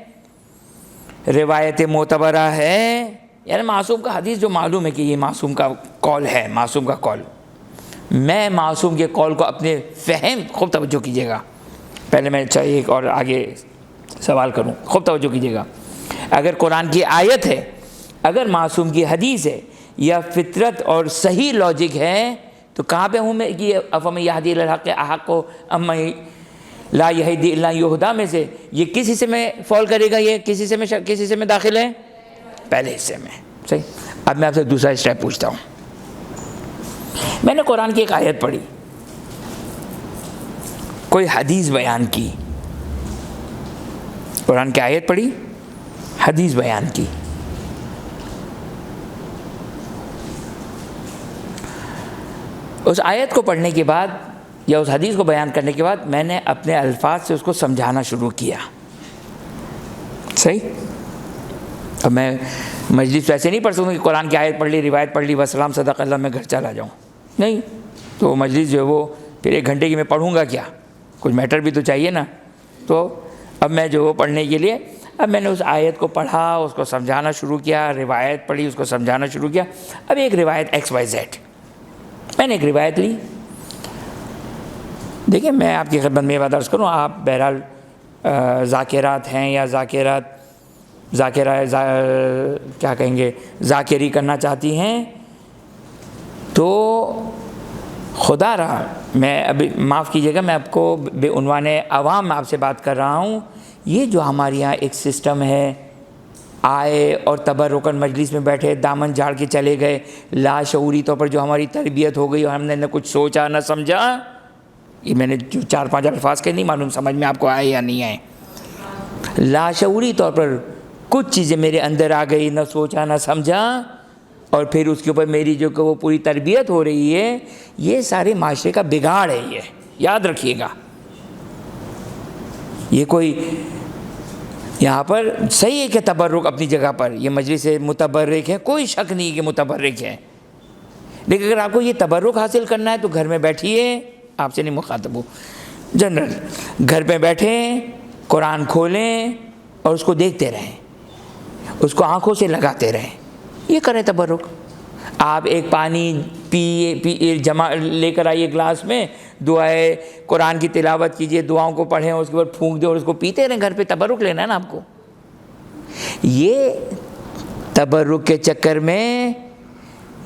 روایت معتبرہ ہے، یعنی معصوم کا حدیث جو معلوم ہے کہ یہ معصوم کا قول ہے، معصوم کا قول، میں معصوم کے قول کو اپنے فہم، خوب توجہ کیجیے گا، پہلے میں چاہیے ایک اور آگے سوال کروں، خوب توجہ کیجیے گا. اگر قرآن کی آیت ہے، اگر معصوم کی حدیث ہے، یا فطرت اور صحیح لاجک ہے، تو کہاں پہ ہوں میں کہ افمن یہدی الی الحق احق کو امن لا یہدی الا یہدیٰ میں سے یہ کس حصے میں فال کرے گا؟ یہ کس حصے میں داخل ہے؟ پہلے حصے میں. صحیح. اب میں آپ سے دوسرا اسٹیپ پوچھتا ہوں. میں نے قرآن کی ایک آیت پڑھی، کوئی حدیث بیان کی، قرآن کی آیت پڑھی، حدیث بیان کی. اس آیت کو پڑھنے کے بعد یا اس حدیث کو بیان کرنے کے بعد میں نے اپنے الفاظ سے اس کو سمجھانا شروع کیا. صحیح. اب میں مجلس ویسے نہیں پڑھ سکوں کہ قرآن کی آیت پڑھ لی، روایت پڑھ لی، وسلام صدق اللہ، میں گھر چلا جاؤں. نہیں، تو مجلس جو ہے وہ پھر 1 گھنٹے کی میں پڑھوں گا کیا؟ کچھ میٹر بھی تو چاہیے نا. تو اب میں جو وہ پڑھنے کے لیے اب میں نے اس آیت کو پڑھا، اس کو سمجھانا شروع کیا، روایت پڑھی، اس کو سمجھانا شروع کیا. اب ایک روایت XYZ، میں نے ایک روایت لی. دیکھیں میں آپ کی خدمت میں یہ بات عرض کروں، آپ بہرحال ذاکرات ہیں یا کیا کہیں گے، ذاکری کرنا چاہتی ہیں، تو خدا رہا میں ابھی معاف کیجیے گا، میں آپ کو بے عنوان عوام میں آپ سے بات کر رہا ہوں. یہ جو ہمارے یہاں ایک سسٹم ہے، آئے اور تبرکاً مجلس میں بیٹھے، دامن جھاڑ کے چلے گئے، لاشعوری طور پر جو ہماری تربیت ہو گئی اور ہم نے نہ کچھ سوچا نہ سمجھا. یہ میں نے جو 4-5 الفاظ کے نہیں معلوم سمجھ میں آپ کو آئے یا نہیں آئے. لاشعوری طور پر کچھ چیزیں میرے اندر آ گئی، نہ سوچا نہ سمجھا، اور پھر اس کے اوپر میری جو کہ وہ پوری تربیت ہو رہی ہے. یہ سارے معاشرے کا بگاڑ ہے. یہ یاد رکھیے گا. یہ کوئی یہاں پر صحیح ہے کہ تبرک اپنی جگہ پر، یہ مجلس متبرک ہے، کوئی شک نہیں کہ متبرک ہے، لیکن اگر آپ کو یہ تبرک حاصل کرنا ہے تو گھر میں بیٹھیے، آپ سے نہیں مخاطب ہو، جنرل گھر پہ بیٹھیں، قرآن کھولیں اور اس کو دیکھتے رہیں، اس کو آنکھوں سے لگاتے رہیں. یہ کریں تبرک. آپ ایک پانی پیے جمع لے کر آئیے گلاس میں، دعائے قرآن کی تلاوت کیجئے، دعاؤں کو پڑھیں، اس کے بعد پھونک دیں اور اس کو پیتے رہیں. گھر پہ تبرک لینا ہے نا آپ کو. یہ تبرک کے چکر میں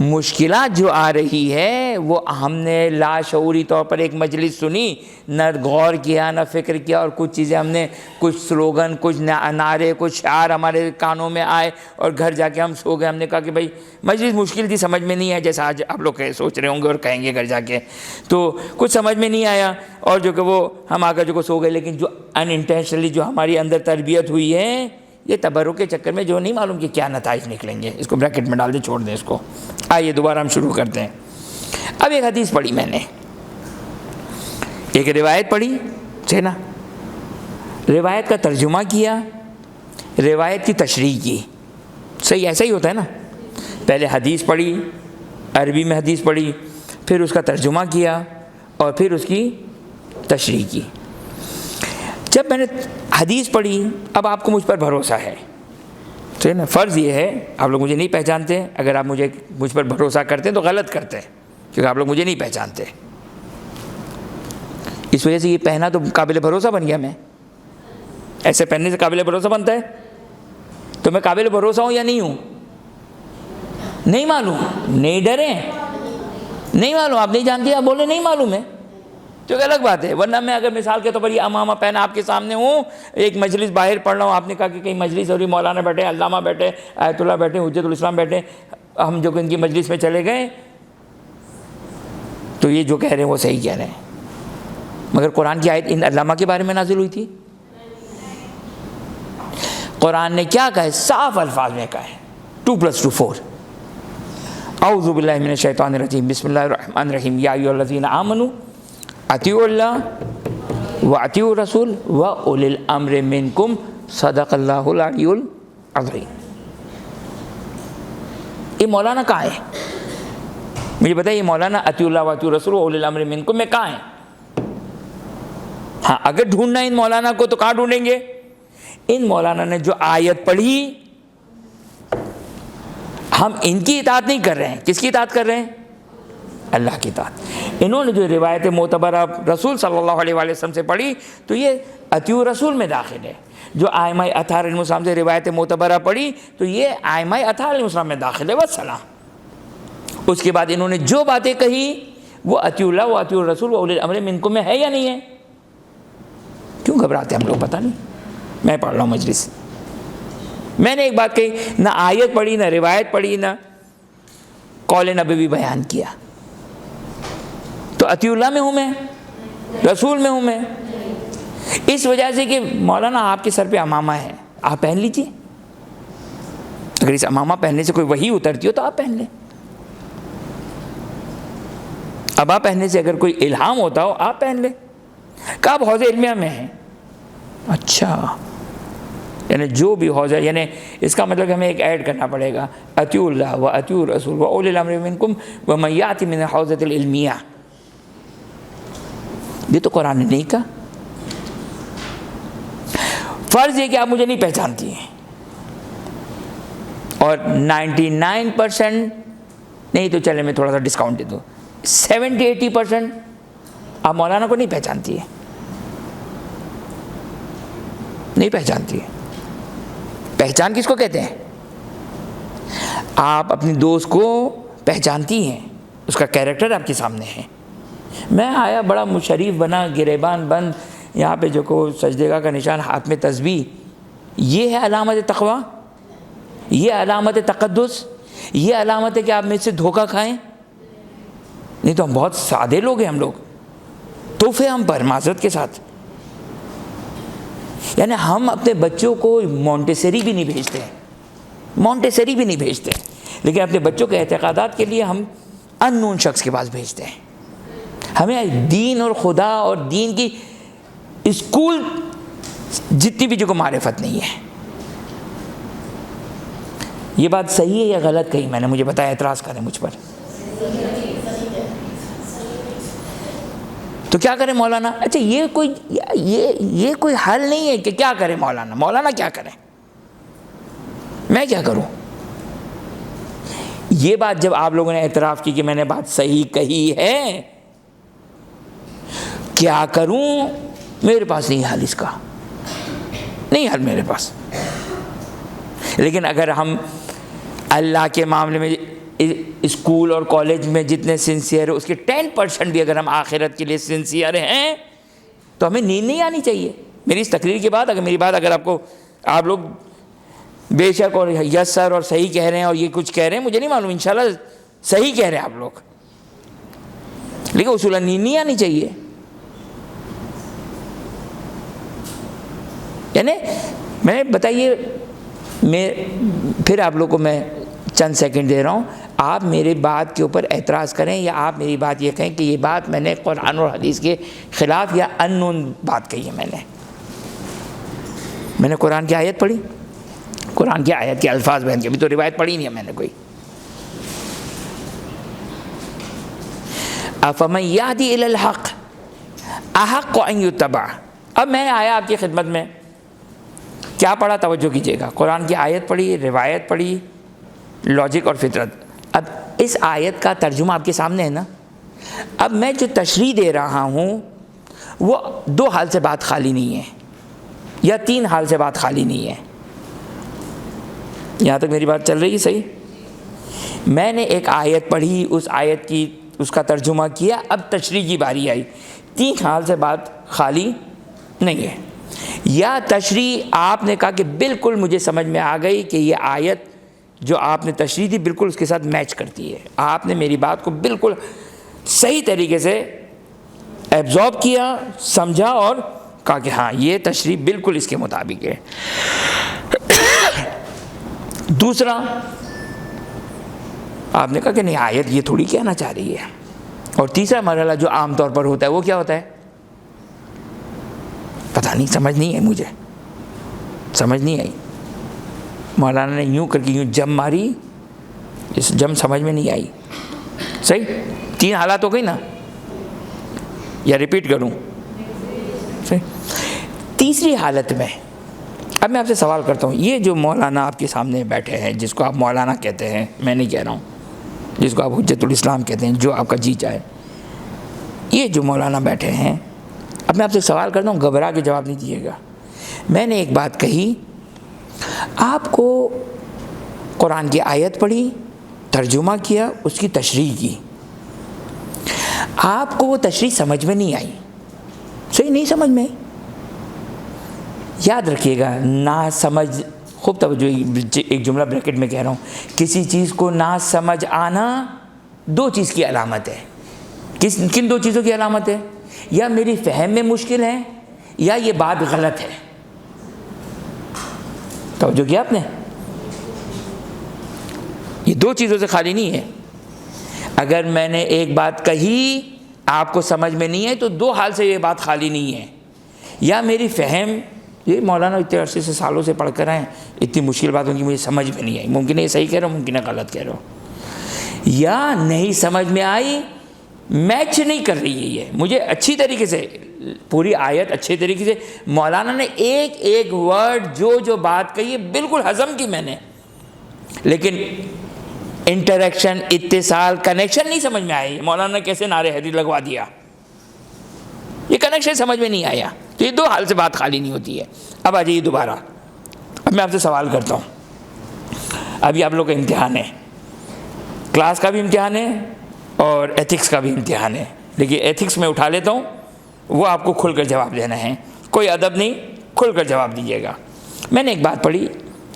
مشکلات جو آ رہی ہے وہ ہم نے لاشعوری طور پر ایک مجلس سنی، نہ غور کیا نہ فکر کیا، اور کچھ چیزیں ہم نے، کچھ سلوگن، کچھ نعرے، کچھ شعار ہمارے کانوں میں آئے اور گھر جا کے ہم سو گئے. ہم نے کہا کہ بھائی مجلس مشکل تھی، سمجھ میں نہیں آیا، جیسا آج آپ لوگ سوچ رہے ہوں گے اور کہیں گے گھر جا کے، تو کچھ سمجھ میں نہیں آیا اور جو کہ وہ ہم آ کر جو کو سو گئے. لیکن جو ان انٹینشنلی جو ہماری اندر تربیت ہوئی ہے، یہ تبرک کے چکر میں جو نہیں معلوم کہ کیا نتائج نکلیں گے. اس کو بریکٹ میں ڈال دیں، چھوڑ دیں اس کو. آئیے دوبارہ ہم شروع کرتے ہیں. اب ایک حدیث پڑھی میں نے، ایک روایت پڑھی، ہے نا، روایت کا ترجمہ کیا، روایت کی تشریح کی. صحیح ایسا ہی ہوتا ہے نا. پہلے حدیث پڑھی، عربی میں حدیث پڑھی، پھر اس کا ترجمہ کیا اور پھر اس کی تشریح کی۔ جب میں نے حدیث پڑھی، اب آپ کو مجھ پر بھروسہ ہے، ٹھیک ہے نا؟ فرض یہ ہے، آپ لوگ مجھے نہیں پہچانتے، اگر آپ مجھ پر بھروسہ کرتے ہیں تو غلط کرتے ہیں، کیونکہ آپ لوگ مجھے نہیں پہچانتے۔ اس وجہ سے یہ پہنا تو قابل بھروسہ بن گیا، میں ایسے پہننے سے قابل بھروسہ بنتا ہے، تو میں قابل بھروسہ ہوں یا نہیں ہوں؟ نہیں معلوم، نہیں ڈریں، نہیں معلوم، آپ نہیں جانتے، آپ بولے نہیں معلوم ہے تو الگ بات ہے۔ ورنہ میں اگر مثال کے طور پر یہ امامہ پہنا آپ کے سامنے ہوں، ایک مجلس باہر پڑھ رہا ہوں، آپ نے کہا کہ کہیں مجلس ہو رہی، مولانا بیٹھے، علامہ بیٹھے، آیت اللہ بیٹھے، حجت الاسلام بیٹھے، ہم جو کہ ان کی مجلس میں چلے گئے، تو یہ جو کہہ رہے ہیں وہ صحیح کہہ رہے ہیں، مگر قرآن کی آیت ان علامہ کے بارے میں نازل ہوئی تھی؟ قرآن نے کیا کہا ہے؟ صاف الفاظ میں کہا ہے 2+2=4۔ اعوذ باللہ من الشیطان الرجیم، بسم اللہ الرحمن الرحیم، یا ایھا الذین آمنوا اطیعوا اللہ واطیعوا الرسول واولی الامر منکم، صدق اللہ العلی العظیم۔ یہ مولانا کہاں ہے؟ مجھے بتائیے، مولانا اطیعوا اللہ واطیعوا الرسول واولی الامر منکم میں کہاں ہے؟ ہاں، اگر ڈھونڈنا ان مولانا کو تو کہاں ڈھونڈیں گے؟ ان مولانا نے جو آیت پڑھی، ہم ان کی اطاعت نہیں کر رہے ہیں، کس کی اطاعت کر رہے ہیں؟ اللہ کی اطاعت۔ انہوں نے جو روایت معتبرہ رسول صلی اللہ علیہ وآلہ وسلم سے پڑھی، تو یہ اطیعوا رسول میں داخل ہے۔ جو ائمہ اطہار علیہم السلام سے روایت معتبرہ پڑھی، تو یہ ائمہ اطہار علیہم السلام میں داخل ہے، والسلام۔ اس کے بعد انہوں نے جو باتیں کہی، وہ اطیعوا اللہ واطیعوا الرسول واولی الامر منکم میں ہے یا نہیں ہے؟ کیوں گھبراتے ہم لوگ؟ پتہ نہیں، میں پڑھ رہا ہوں مجلس، میں نے ایک بات کہی، نہ آیت پڑھی، نہ روایت پڑھی، نہ قول نبوی بیان کیا، تو اطیعوا اللہ میں ہوں میں، رسول میں ہوں میں۔ اس وجہ سے کہ مولانا آپ کے سر پہ امامہ ہے، آپ پہن لیجیے، اگر اس امامہ پہننے سے کوئی وحی اترتی ہو تو آپ پہن لیں، ابا پہننے سے اگر کوئی الہام ہوتا ہو آپ پہن لیں۔ کہ آپ حوض علمیہ میں ہیں، اچھا، یعنی جو بھی حوضہ، یعنی اس کا مطلب کہ ہمیں ایک ایڈ کرنا پڑے گا، اطیعوا اللہ و اطیعوا الرسول و اولی الامر منکم ومن یأت من الحوضۃ العلمیہ۔ یہ تو قرآن نے نہیں کہا۔ فرض یہ کہ آپ مجھے نہیں پہچانتی ہیں، اور 99% نہیں تو چلے میں تھوڑا سا ڈسکاؤنٹ دے دوں، 70-80% آپ مولانا کو نہیں پہچانتی ہیں، نہیں پہچانتی ہے۔ پہچان کس کو کہتے ہیں؟ آپ اپنی دوست کو پہچانتی ہیں، اس کا کیریکٹر آپ کے سامنے ہے۔ میں آیا بڑا مشریف بنا، گریبان بند، یہاں پہ جو کو سجدے کا نشان، ہاتھ میں تسبیح، یہ ہے علامت تقویٰ؟ یہ علامت تقدس؟ یہ علامت ہے کہ آپ مجھ سے دھوکہ کھائیں؟ نہیں تو ہم بہت سادے لوگ ہیں، ہم لوگ تحفے ہم پر، معذرت کے ساتھ، یعنی ہم اپنے بچوں کو مونٹیسری بھی نہیں بھیجتے ہیں، مونٹیسری بھی نہیں بھیجتے، لیکن اپنے بچوں کے اعتقادات کے لیے ہم ان نون شخص کے پاس بھیجتے ہیں۔ ہمیں دین اور خدا اور دین کی اسکول جتنی بھی جو کو معرفت نہیں ہے۔ یہ بات صحیح ہے یا غلط کہی میں نے؟ مجھے بتایا، اعتراض کریں مجھ پر۔ تو کیا کرے مولانا؟ اچھا، یہ کوئی حل نہیں ہے کہ کیا کرے مولانا؟ مولانا کیا کرے؟ میں کیا کروں؟ یہ بات جب آپ لوگوں نے اعتراف کی کہ میں نے بات صحیح کہی ہے، کیا کروں؟ میرے پاس نہیں حل، اس کا نہیں حل میرے پاس۔ لیکن اگر ہم اللہ کے معاملے میں اسکول اور کالج میں جتنے سنسیئر ہیں، اس کے 10% بھی اگر ہم آخرت کے لیے سنسیئر ہیں، تو ہمیں نیند نہیں آنی چاہیے۔ میری اس تقریر کے بعد اگر آپ لوگ بے شک اور یس سر اور صحیح کہہ رہے ہیں اور یہ کچھ کہہ رہے ہیں، مجھے نہیں معلوم، انشاءاللہ صحیح کہہ رہے ہیں آپ لوگ، لیکن اصولاً نیند نہیں آنی چاہیے۔ یعنی میں بتائیے، میں پھر آپ لوگ کو میں چند سیکنڈ دے رہا ہوں، آپ میرے بات کے اوپر اعتراض کریں یا آپ میری بات یہ کہیں کہ یہ بات میں نے قرآن اور حدیث کے خلاف یا ان نون بات کہی ہے۔ میں نے قرآن کی آیت پڑھی، قرآن کی آیت کے الفاظ بیان کیے، ابھی تو روایت پڑھی نہیں ہے میں نے کوئی، افمن یہدی الی الحق احق ان یتبع. اب میں آیا آپ کی خدمت میں، کیا پڑھا توجہ کیجیے گا، قرآن کی آیت پڑھی، روایت پڑھی، لاجک اور فطرت. اب اس آیت کا ترجمہ آپ کے سامنے ہے نا. اب میں جو تشریح دے رہا ہوں وہ 2 حال سے بات خالی نہیں ہے یا 3 حال سے بات خالی نہیں ہے. یہاں تک میری بات چل رہی ہے صحیح؟ میں نے ایک آیت پڑھی، اس آیت کی اس کا ترجمہ کیا، اب تشریح کی باری آئی. 3 حال سے بات خالی نہیں ہے. یا تشریح آپ نے کہا کہ بالکل مجھے سمجھ میں آ گئی کہ یہ آیت جو آپ نے تشریح دی بالکل اس کے ساتھ میچ کرتی ہے، آپ نے میری بات کو بالکل صحیح طریقے سے ایبزارب کیا، سمجھا اور کہا کہ ہاں یہ تشریح بالکل اس کے مطابق ہے. دوسرا آپ نے کہا کہ نہیں آیت یہ تھوڑی کہنا چاہ رہی ہے. اور تیسرا مرحلہ جو عام طور پر ہوتا ہے وہ کیا ہوتا ہے؟ پتہ نہیں، سمجھ نہیں ہے، مجھے سمجھ نہیں آئی. مولانا نے یوں کر کے یوں جم ماری، اس جم سمجھ میں نہیں آئی. صحیح؟ 3 حالات ہو گئی نا، یا ریپیٹ کروں؟ صحیح. تیسری حالت میں اب میں آپ سے سوال کرتا ہوں، یہ جو مولانا آپ کے سامنے بیٹھے ہیں، جس کو آپ مولانا کہتے ہیں، میں نہیں کہہ رہا ہوں، جس کو آپ حجت الاسلام کہتے ہیں، جو آپ کا جی چاہے، یہ جو مولانا بیٹھے ہیں، اب میں آپ سے سوال کرتا ہوں، گھبرا کے جواب نہیں دیجیے گا. میں نے ایک بات کہی، آپ کو قرآن کی آیت پڑھی، ترجمہ کیا، اس کی تشریح کی، آپ کو وہ تشریح سمجھ میں نہیں آئی، صحیح نہیں سمجھ میں. یاد رکھیے گا، نہ سمجھ، خوب توجہ، ایک جملہ بریکٹ میں کہہ رہا ہوں، کسی چیز کو نہ سمجھ آنا 2 چیز کی علامت ہے. کن 2 چیزوں کی علامت ہے؟ یا میری فہم میں مشکل ہے یا یہ بات غلط ہے. توجہ کیا آپ نے؟ یہ 2 چیزوں سے خالی نہیں ہے. اگر میں نے ایک بات کہی آپ کو سمجھ میں نہیں ہے تو 2 حال سے یہ بات خالی نہیں ہے. یا میری فہم، یہ مولانا اتنے عرصے سے سالوں سے پڑھ کر آئے، اتنی مشکل باتوں کی مجھے سمجھ میں نہیں آئی، ممکن ہے یہ صحیح کہہ رہا ہوں، ممکن ہے غلط کہہ رہا ہوں. یا نہیں سمجھ میں آئی، میچ نہیں کر رہی ہے یہ مجھے اچھی طریقے سے، پوری آیت اچھے طریقے سے مولانا نے ایک ورڈ جو بات کہی ہے بالکل ہضم کی میں نے، لیکن انٹریکشن، اتصال، کنیکشن نہیں سمجھ میں آئی. مولانا نے کیسے نعرے حیدری لگوا دیا، یہ کنیکشن سمجھ میں نہیں آیا. تو یہ 2 حال سے بات خالی نہیں ہوتی ہے. اب آ جائیے دوبارہ، اب میں آپ سے سوال کرتا ہوں، ابھی آپ لوگ کا امتحان ہے، کلاس کا بھی امتحان ہے اور ایتھکس کا بھی امتحان ہے. لیکن ایتھکس میں اٹھا لیتا ہوں، وہ آپ کو کھل کر جواب دینا ہے، کوئی ادب نہیں، کھل کر جواب دیجیے گا. میں نے ایک بات پڑھی،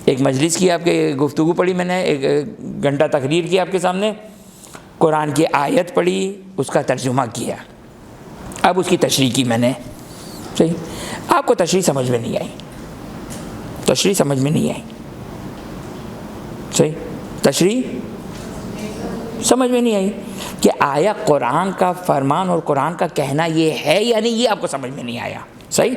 ایک مجلس کی، آپ کے گفتگو پڑھی، میں نے 1 گھنٹہ تقریر کی آپ کے سامنے، قرآن کی آیت پڑھی، اس کا ترجمہ کیا، اب اس کی تشریح کی میں نے. صحیح؟ آپ کو تشریح سمجھ میں نہیں آئی، تشریح سمجھ میں نہیں آئی. صحیح؟ تشریح سمجھ میں نہیں آئی کہ آیا قرآن کا فرمان اور قرآن کا کہنا یہ ہے یا نہیں، یہ آپ کو سمجھ میں نہیں آیا. صحیح؟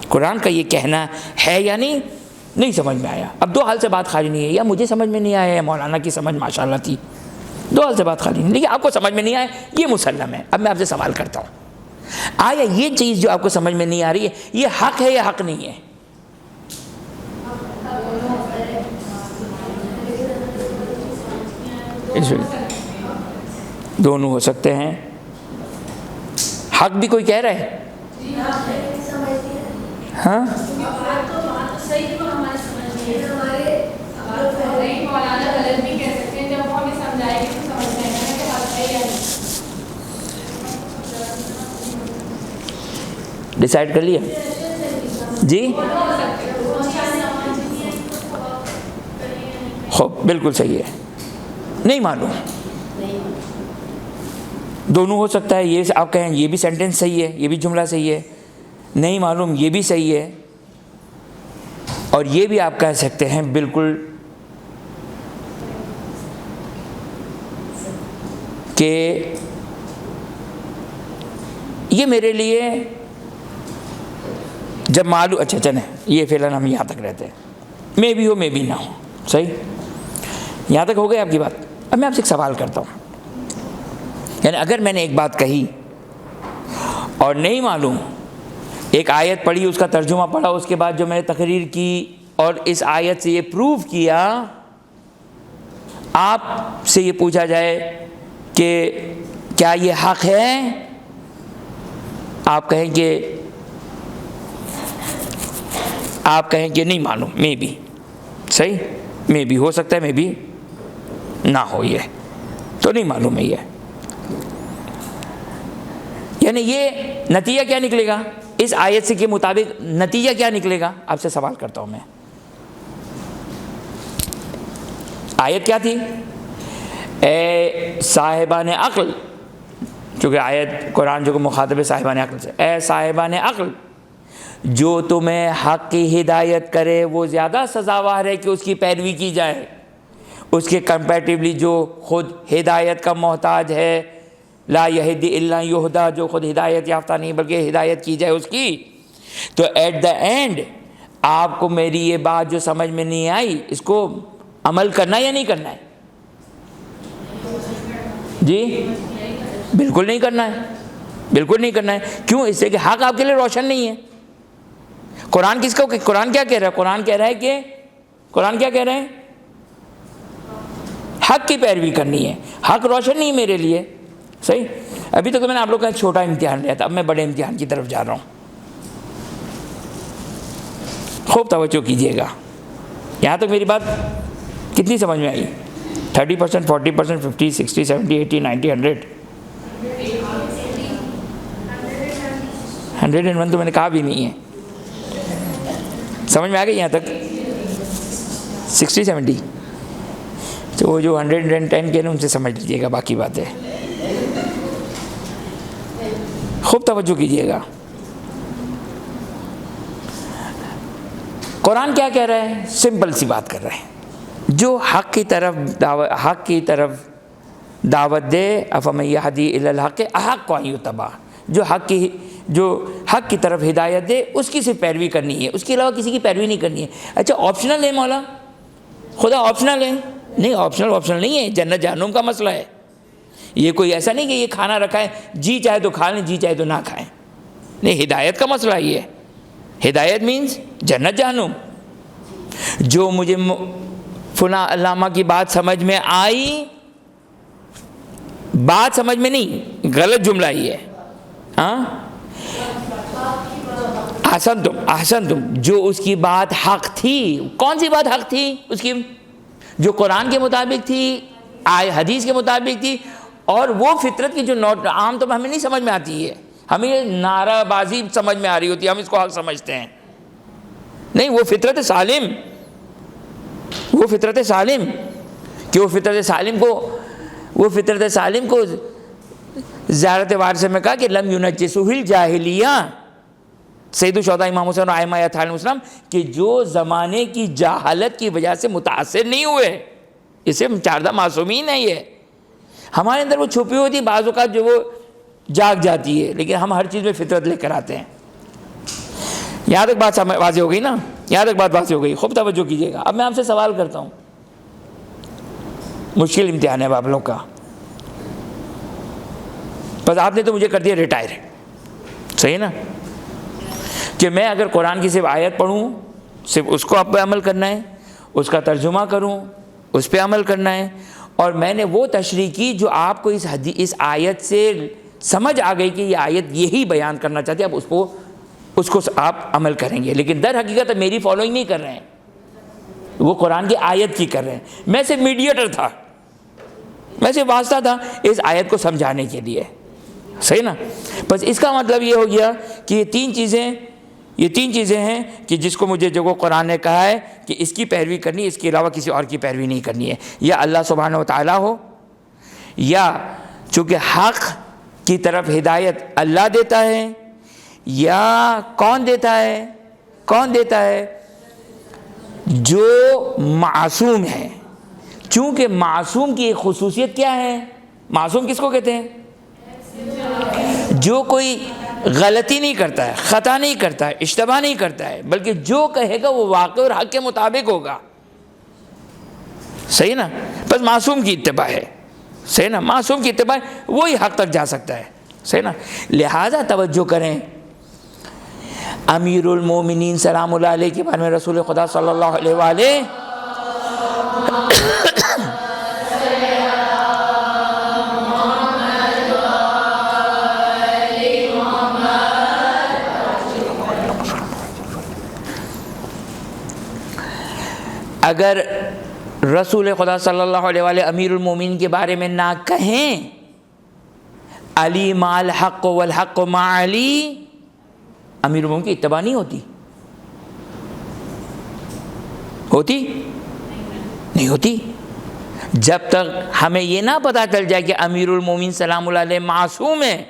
قرآن کا یہ کہنا ہے یا نہیں سمجھ میں آیا. اب 2 حال سے بات خالی نہیں ہے، یا مجھے سمجھ میں نہیں آیا یا مولانا کی سمجھ ماشاءاللہ تھی. 2 حال سے بات خالی نہیں، لیکن آپ کو سمجھ میں نہیں آیا یہ مسلم ہے. اب میں آپ سے سوال کرتا ہوں، آیا یہ چیز جو آپ کو سمجھ میں نہیں آ رہی ہے یہ حق ہے یا حق نہیں ہے؟ دونوں ہو سکتے ہیں. حق بھی کوئی کہہ رہا ہے؟ ہاں، ڈیسائیڈ کر لیا جی؟ خوب، بالکل صحیح ہے. نہیں معلوم، دونوں ہو سکتا ہے. یہ آپ کہیں یہ بھی سینٹنس صحیح ہے، یہ بھی جملہ صحیح ہے. نہیں معلوم، یہ بھی صحیح ہے. اور یہ بھی آپ کہہ سکتے ہیں بالکل کہ یہ میرے لیے جب معلوم، اچھا چلیں یہ فی الحال ہم یہاں تک رہتے ہیں، میں بھی ہو میں بھی نہ ہو. صحیح؟ یہاں تک ہو گئی آپ کی بات. اب میں آپ سے ایک سوال کرتا ہوں، یعنی اگر میں نے ایک بات کہی اور نہیں معلوم، ایک آیت پڑھی، اس کا ترجمہ پڑھا، اس کے بعد جو میں نے تقریر کی اور اس آیت سے یہ پروف کیا، آپ سے یہ پوچھا جائے کہ کیا یہ حق ہے، آپ کہیں کہ نہیں معلوم، میں بھی صحیح، میں بھی ہو سکتا ہے، میں بھی نہ ہو، یہ تو نہیں معلوم ہے یہ. یعنی یہ نتیجہ کیا نکلے گا اس آیت سے کے مطابق؟ نتیجہ کیا نکلے گا؟ آپ سے سوال کرتا ہوں میں. آیت کیا تھی؟ اے صاحبان عقل، چونکہ آیت قرآن جو کہ مخاطب صاحبان عقل سے، اے صاحبان عقل، جو تمہیں حق کی ہدایت کرے وہ زیادہ سزاوار ہے کہ اس کی پیروی کی جائے، اس کے کمپیٹیبلی جو خود ہدایت کا محتاج ہے، لا یہدی الا یہدا، جو خود ہدایت یافتہ نہیں بلکہ ہدایت کی جائے اس کی. تو ایٹ دا اینڈ آپ کو میری یہ بات جو سمجھ میں نہیں آئی، اس کو عمل کرنا یا نہیں کرنا ہے؟ جی بالکل نہیں کرنا ہے، بالکل نہیں کرنا ہے. کیوں؟ اس سے کہ حق آپ کے لیے روشن نہیں ہے. قرآن کس کو، قرآن کیا کہہ رہا ہے؟ قرآن کہہ رہا ہے کہ، قرآن کیا کہہ رہے ہیں؟ حق کی پیروی کرنی ہے. حق روشن نہیں میرے لیے. صحیح. ابھی تک تو میں نے آپ لوگ کا ایک چھوٹا امتحان لیا تھا، اب میں بڑے امتحان کی طرف جا رہا ہوں. خوب توجہ کیجیے گا. یہاں تک میری بات کتنی سمجھ میں آئی؟ 30%، 40%، 50، 60، 70، 80، 90، 100؟ 101 تو میں نے کہا بھی نہیں ہے. سمجھ میں آ گئی یہاں تک؟ 60، 70 تو وہ جو 110 کے نا ان سے سمجھ لیجیے گا باقی باتیں. خوب توجہ کیجیے گا. قرآن کیا کہہ رہا ہے؟ سمپل سی بات کر رہے ہیں. جو حق کی طرف دعوت دے، افمن یہدی الی الحق احق ان یتبع، جو حق کی طرف ہدایت دے اس کی صرف پیروی کرنی ہے، اس کے علاوہ کسی کی پیروی نہیں کرنی ہے. اچھا آپشنل ہے مولا؟ خدا آپشنل ہے؟ نہیں، آپشنل نہیں ہے. جنت جہنم کا مسئلہ ہے. یہ کوئی ایسا نہیں کہ یہ کھانا رکھا ہے جی چاہے تو کھا لیں جی چاہے تو نہ کھائیں. نہیں، ہدایت کا مسئلہ یہ ہے. ہدایت مینز جنت جہنم. جو مجھے فلاں علامہ کی بات سمجھ میں آئی، بات سمجھ میں نہیں، غلط جملہ ہی ہے. ہاں احسنتم، جو اس کی بات حق تھی. کون سی بات حق تھی اس کی؟ جو قرآن کے مطابق تھی، حدیث کے مطابق تھی. اور وہ فطرت کی جو عام طور پر ہمیں نہیں سمجھ میں آتی ہے، ہمیں نعرہ بازی سمجھ میں آ رہی ہوتی ہے، ہم اس کو حق سمجھتے ہیں. نہیں، وہ فطرت سالم کہ وہ فطرت سالم کو زیارت وارثہ میں کہا کہ لم یونجسہ الجاہلیہ، سید الشہداء امام حسین ائمہ علیہ السلام، کہ جو زمانے کی جہالت کی وجہ سے متاثر نہیں ہوئے. اسے چاردہ معصومین ہے. یہ ہمارے اندر وہ چھپی ہوتی بعض اوقات جو وہ جاگ جاتی ہے، لیکن ہم ہر چیز میں فطرت لے کر آتے ہیں. یہاں تک بات واضح ہو گئی نا؟ یہاں تک بات واضح ہو گئی. خوب توجہ کیجیے گا. اب میں آپ سے سوال کرتا ہوں، مشکل امتحان ہے آپ لوگ کا. بس آپ نے تو مجھے کر دیا ریٹائر، صحیح نا؟ کہ میں اگر قرآن کی صرف آیت پڑھوں، صرف اس کو آپ پہ عمل کرنا ہے، اس کا ترجمہ کروں، اس پہ عمل کرنا ہے، اور میں نے وہ تشریح کی جو آپ کو اس آیت سے سمجھ آ گئی کہ یہ آیت یہی بیان کرنا چاہتی ہے، اب اس کو آپ عمل کریں گے. لیکن در حقیقت میری فالوئنگ نہیں کر رہے ہیں، وہ قرآن کی آیت کی کر رہے ہیں. میں صرف میڈیٹر تھا، میں صرف واسطہ تھا اس آیت کو سمجھانے کے لیے. صحیح نا؟ بس اس کا مطلب یہ ہو گیا کہ یہ تین چیزیں ہیں کہ جس کو مجھے جو قرآن نے کہا ہے کہ اس کی پیروی کرنی، اس کے علاوہ کسی اور کی پیروی نہیں کرنی ہے. یا اللہ سبحانہ و تعالیٰ ہو، یا چونکہ حق کی طرف ہدایت اللہ دیتا ہے، یا کون دیتا ہے؟ جو معصوم ہے. چونکہ معصوم کی ایک خصوصیت کیا ہے؟ معصوم کس کو کہتے ہیں؟ جو کوئی غلطی نہیں کرتا ہے، خطا نہیں کرتا ہے، اشتباہ نہیں کرتا ہے، بلکہ جو کہے گا وہ واقع اور حق کے مطابق ہوگا. صحیح نا؟ بس معصوم کی اتباع ہے. صحیح نا, معصوم کی اتباع وہی حق تک جا سکتا ہے, صحیح نا. لہٰذا توجہ کریں, امیر المومنین سلام اللہ علیہ کے بارے میں رسول خدا صلی اللہ علیہ وآلہ اگر رسول خدا صلی اللہ علیہ وآلہ امیر المومنین کے بارے میں نہ کہیں علی مع الحق والحق مع علی, امیر المومنین کی اتباع نہیں ہوتی نہیں ہوتی. جب تک ہمیں یہ نہ پتہ چل جائے کہ امیر المومنین سلام اللہ علیہ معصوم ہے.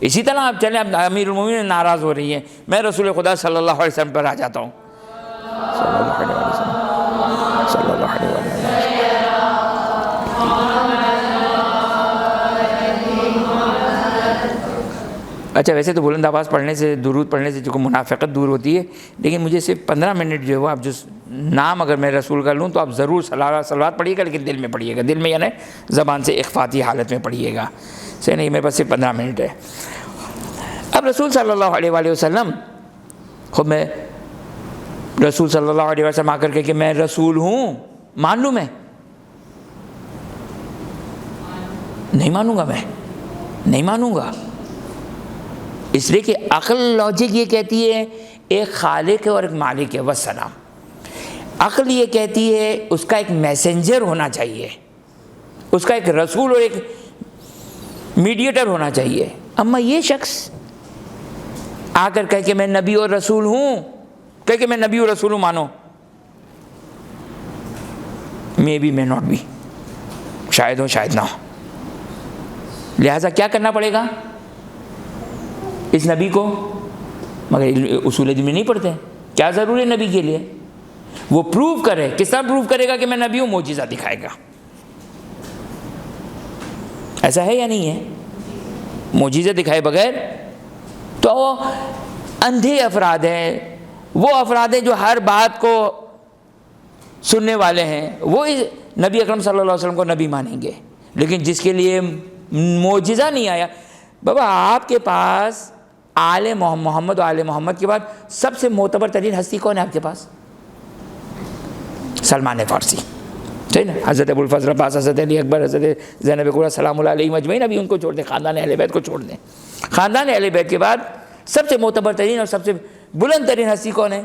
اسی طرح آپ چلیں, اب امیر المومنین ناراض ہو رہی ہیں, میں رسول خدا صلی اللہ علیہ وسلم پر آ جاتا ہوں, صلی اللہ علیہ وسلم صلی اللہ علیہ وسلم. اچھا ویسے تو بلند آواز پڑھنے سے, درود پڑھنے سے جو منافقت دور ہوتی ہے, لیکن مجھے صرف 15 منٹ جو ہے وہ آپ جو نام اگر میں رسول کا لوں تو آپ ضرور صلوات پڑھیے گا, لیکن دل میں پڑھیے گا, دل میں یعنی زبان سے اخفاتی حالت میں پڑھیے گا, صحیح نہیں. میرے پاس صرف 15 منٹ ہے. اب رسول صلی اللہ علیہ وآلہ وسلم, خود میں رسول صلی اللہ علیہ وسلم آ کر کے کہ میں رسول ہوں, مان لوں؟ میں نہیں مانوں گا, میں نہیں مانوں گا, اس لیے کہ عقل لاجک یہ کہتی ہے ایک خالق ہے اور ایک مالک ہے, والسلام. عقل یہ کہتی ہے اس کا ایک میسنجر ہونا چاہیے, اس کا ایک رسول اور ایک میڈیٹر ہونا چاہیے. اما یہ شخص آ کر کہے کہ میں نبی اور رسول ہوں, کہے کہ میں نبی اور رسول ہوں, مانو, may be, may not be, شاید ہو شاید نہ ہو. لہٰذا کیا کرنا پڑے گا اس نبی کو؟ مگر اصول دین میں نہیں پڑھتے, کیا ضروری ہے نبی کے لیے؟ وہ پروف کرے. کس طرح پروف کرے گا کہ میں نبی ہوں؟ معجزہ دکھائے گا. ایسا ہے یا نہیں ہے؟ معجزہ دکھائے بغیر تو اندھے افراد ہیں, وہ افراد ہیں جو ہر بات کو سننے والے ہیں, وہ نبی اکرم صلی اللہ علیہ وسلم کو نبی مانیں گے. لیکن جس کے لیے معجزہ نہیں آیا, بابا آپ کے پاس آل محمد و آل محمد کے بعد سب سے معتبر ترین ہستی کون ہے آپ کے پاس؟ سلمان فارسی, صحیح نا. حضرت ابوالفضل عباس, حضرت علی اکبر, حضرت زینب کبریٰ سلام اللہ علیہ مجمعین, ابھی ان کو چھوڑ دیں, خاندان اہل بیت کو چھوڑ دیں. خاندان اہل بیت کے بعد سب سے معتبر ترین اور سب سے بلند ترین ہستی کون ہے؟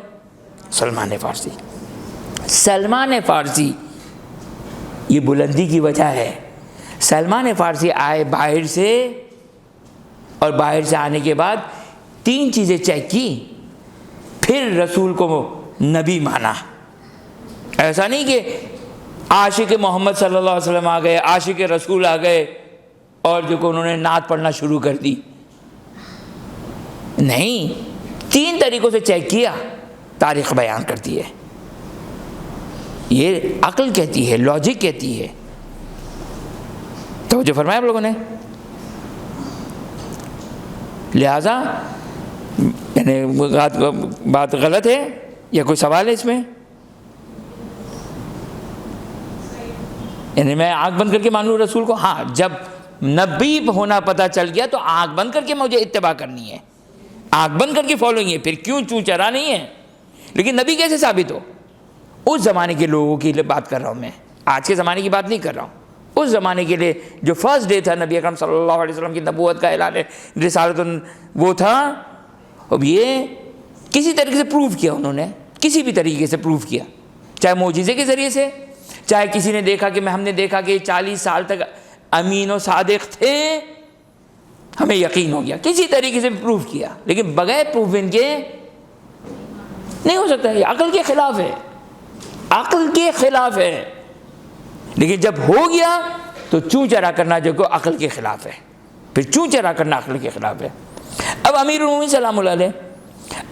سلمان فارسی. سلمان فارسی, یہ بلندی کی وجہ ہے. سلمان فارسی آئے باہر سے, اور باہر سے آنے کے بعد 3 چیزیں چیک کی, پھر رسول کو نبی مانا. ایسا نہیں کہ عاشق محمد صلی اللہ علیہ وسلم آ گئے, عاشق رسول آ گئے اور جو کہ انہوں نے نعت پڑھنا شروع کر دی. نہیں, 3 طریقوں سے چیک کیا, تاریخ بیان کرتی ہے. یہ عقل کہتی ہے, لاجک کہتی ہے. توجہ فرمایا آپ لوگوں نے. لہذا یعنی بات غلط ہے یا کوئی سوال ہے اس میں؟ یعنی میں آنکھ بند کر کے مان لوں رسول کو؟ ہاں, جب نبی ہونا پتہ چل گیا تو آنکھ بند کر کے مجھے اتباع کرنی ہے, آنکھ بند کر کے فالوئنگ ہے, پھر کیوں چوں چرا نہیں ہے. لیکن نبی کیسے ثابت ہو؟ اس زمانے کے لوگوں کی بات کر رہا ہوں میں, آج کے زمانے کی بات نہیں کر رہا ہوں. اس زمانے کے لیے جو فرسٹ ڈے تھا نبی اکرم صلی اللہ علیہ وسلم کی نبوت کا اعلان رسالت, وہ تھا. اب یہ کسی طریقے سے پروف کیا انہوں نے, کسی بھی طریقے سے پروف کیا, چاہے معجزے کے ذریعے سے, چاہے کسی نے دیکھا کہ ہم نے دیکھا کہ 40 سال تک امین و صادق تھے, ہمیں یقین ہو گیا, کسی طریقے سے پروف کیا. لیکن بغیر پروف ان کے نہیں ہو سکتا. یہ عقل کے خلاف ہے, عقل کے خلاف ہے. لیکن جب ہو گیا تو چوں چرا کرنا جو کو عقل کے خلاف ہے, پھر چوں چرا کرنا عقل کے خلاف ہے. اب امیر المومنین سلام اللہ علیہ,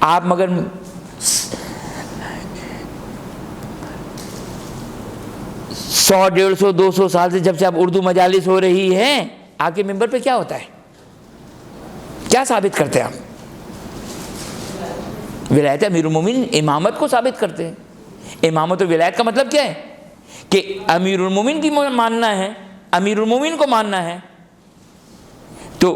آپ مگر 100, 150, 200 سال سے جب سے آپ اردو مجالس ہو رہی ہیں, آپ کے ممبر پہ کیا ہوتا ہے؟ کیا ثابت کرتے ہیں آپ؟ ولایت امیر المومنین, امامت کو ثابت کرتے ہیں. امامت و ولایت کا مطلب کیا ہے؟ کہ امیر المومنین کی ماننا ہے امیر المومنین کو ماننا ہے۔ تو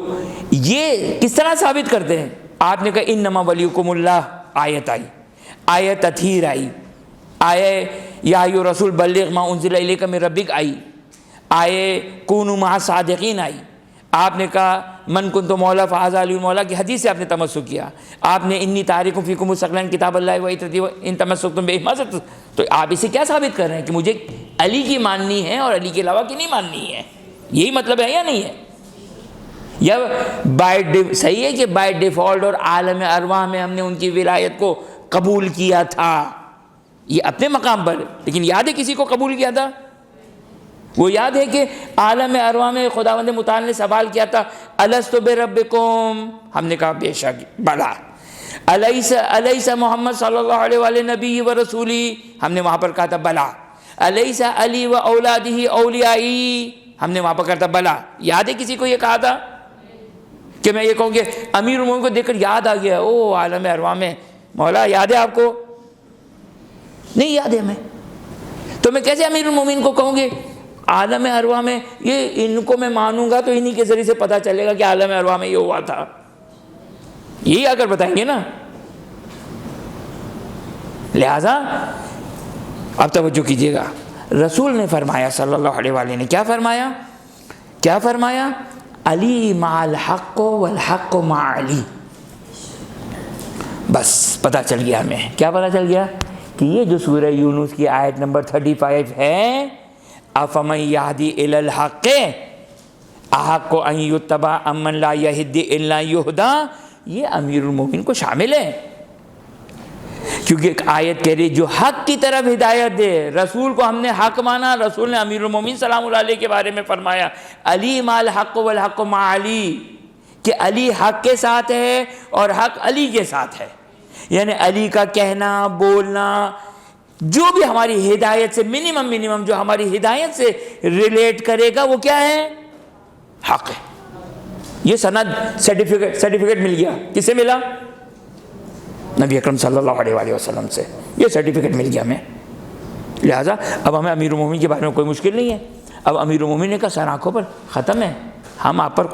یہ کس طرح ثابت کرتے ہیں؟ آپ نے کہا انما ولیکم اللہ، آیت آئی، آیت تطہیر آئی، آئے یا ایھا رسول بلغ ما انزل الیک من ربک آئی، آئے کونوا مع الصادقین آئی۔ آپ نے کہا من کنت مولا فہذا علی مولا کی حدیث سے آپ نے تمسک کیا۔ آپ نے انی تارک فیکم الثقلین کتاب اللہ و عترتی ان تمسکتم بہ، تو آپ اسے کیا ثابت کر رہے ہیں کہ مجھے علی کی ماننی ہے اور علی کے علاوہ کی نہیں ماننی ہے؟ یہی مطلب ہے یا نہیں ہے؟ یا صحیح ہے کہ بائی ڈیفالٹ اور عالم ارواح میں ہم نے ان کی ولایت کو قبول کیا تھا، یہ اپنے مقام پر، لیکن یاد ہے کسی کو قبول کیا تھا؟ وہ یاد ہے کہ عالم ارواح میں خداوند متعال نے سوال کیا تھا الست بربکم، ہم نے کہا بے شک بلا، الیس محمد صلی اللہ علیہ وآلہ نبی و رسولی، ہم نے وہاں پر کہا تھا بلا، الیس علی و اولادہ اولیائی، ہم نے وہاں پر کہا تھا بلا۔ یاد ہے کسی کو یہ کہا تھا کہ میں یہ کہوں کہ امیر المومنین کو دیکھ کر یاد آ گیا او عالم ارواح میں مولا یاد ہے آپ کو؟ نہیں یاد ہے ہمیں، تو میں کیسے امیر المومنین کو کہوں گے عالم ارواح میں یہ ان کو میں مانوں گا تو انہی کے ذریعے سے پتہ چلے گا کہ عالم ارواح میں یہ ہوا تھا، یہی آ کر بتائیں گے نا۔ لہذا اب توجہ کیجیے گا، رسول نے فرمایا صلی اللہ علیہ وآلہ نے کیا فرمایا؟ علی مع الحق والحق مع علی۔ بس پتہ چل گیا ہمیں، کیا پتہ چل گیا؟ کہ یہ جو سورہ یونس کی آیت نمبر 35 ہے افمن یہدی الی الحق احق ان یتبع امن لا یہدی الا یہدی، یہ امیر المومنین کو شامل ہے، کیونکہ ایک آیت کہہ رہی جو حق کی طرف ہدایت دے، رسول کو ہم نے حق مانا، رسول نے امیر المومنین سلام اللہ علیہ کے بارے میں فرمایا علی مع الحق والحق مع علی، کہ علی حق کے ساتھ ہے اور حق علی کے ساتھ ہے، یعنی علی کا کہنا بولنا جو بھی ہماری ہدایت سے منیمم جو ہماری ہدایت سے ریلیٹ کرے گا وہ کیا ہے؟ حق ہے۔ یہ سند سرٹیفکیٹ مل گیا، کس سے ملا؟ نبی اکرم صلی اللہ علیہ وآلہ وسلم سے، یہ سرٹیفکیٹ مل گیا ہمیں۔ لہٰذا اب ہمیں امیر المومنین کے بارے میں کوئی مشکل نہیں ہے، اب امیر المومنین نے کہا سر آنکھوں پر ختم ہے، ہم آپ پر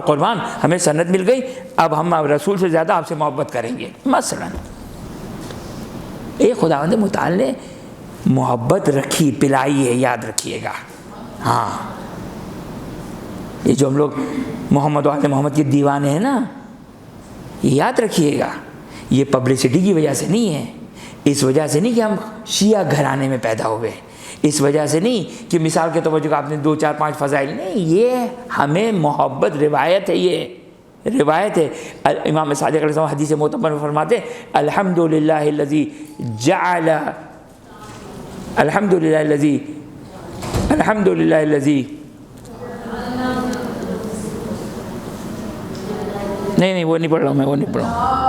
قربان، ہمیں سند مل گئی، اب ہم رسول سے زیادہ آپ سے محبت کریں گے۔ مثلا ایک خداوند متعال نے محبت رکھی، پلائی ہے، یاد رکھیے گا۔ ہاں یہ جو ہم لوگ محمد و آل محمد کے دیوانے ہیں نا، یاد رکھیے گا یہ پبلسٹی کی وجہ سے نہیں ہے، اس وجہ سے نہیں کہ ہم شیعہ گھرانے میں پیدا ہوئے، اس وجہ سے نہیں کہ مثال کے طور پر آپ نے 2 4 5 فضائل، نہیں، یہ ہمیں محبت روایت ہے، یہ روایت ہے۔ امام صادق علیہ السلام حدیث معتبر میں فرماتے الحمدللہ الذی نہیں وہ نہیں پڑھ رہا ہوں میں، وہ نہیں پڑھ رہا ہوں۔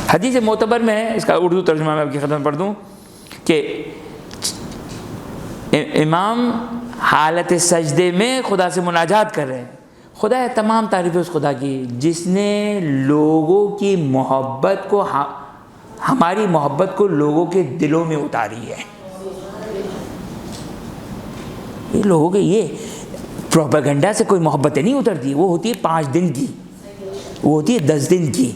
حدیث معتبر میں ہے، اس کا اردو ترجمہ میں آپ کی خدمت پڑھ دوں کہ امام حالت سجدے میں خدا سے مناجات کر رہے ہیں، خدا ہے تمام تعریف اس خدا کی جس نے لوگوں کی محبت کو، ہماری محبت کو لوگوں کے دلوں میں اتاری ہے۔ یہ لوگوں کے یہ پروپیگنڈا سے کوئی محبتیں نہیں اترتی، وہ ہوتی ہے 5 دن کی، وہ ہوتی ہے 10 دن کی،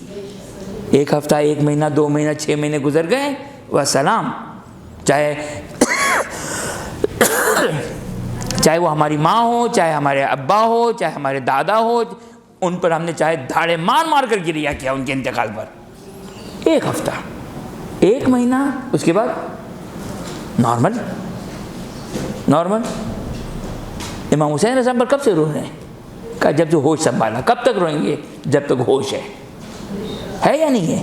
1 ہفتہ 1 مہینہ 2 مہینہ 6 مہینے گزر گئے والسلام، چاہے وہ ہماری ماں ہو، چاہے ہمارے ابا ہو، چاہے ہمارے دادا ہو، ان پر ہم نے چاہے دھاڑے مار کر گریہ کیا ان کے انتقال پر، 1 ہفتہ 1 مہینہ، اس کے بعد نارمل۔ امام حسین علیہ السلام پر کب سے رو رہے ہیں؟ کہا جب سے ہوش سنبھالا۔ کب تک روئیں گے؟ جب تک ہوش ہے یا نہیں ہے؟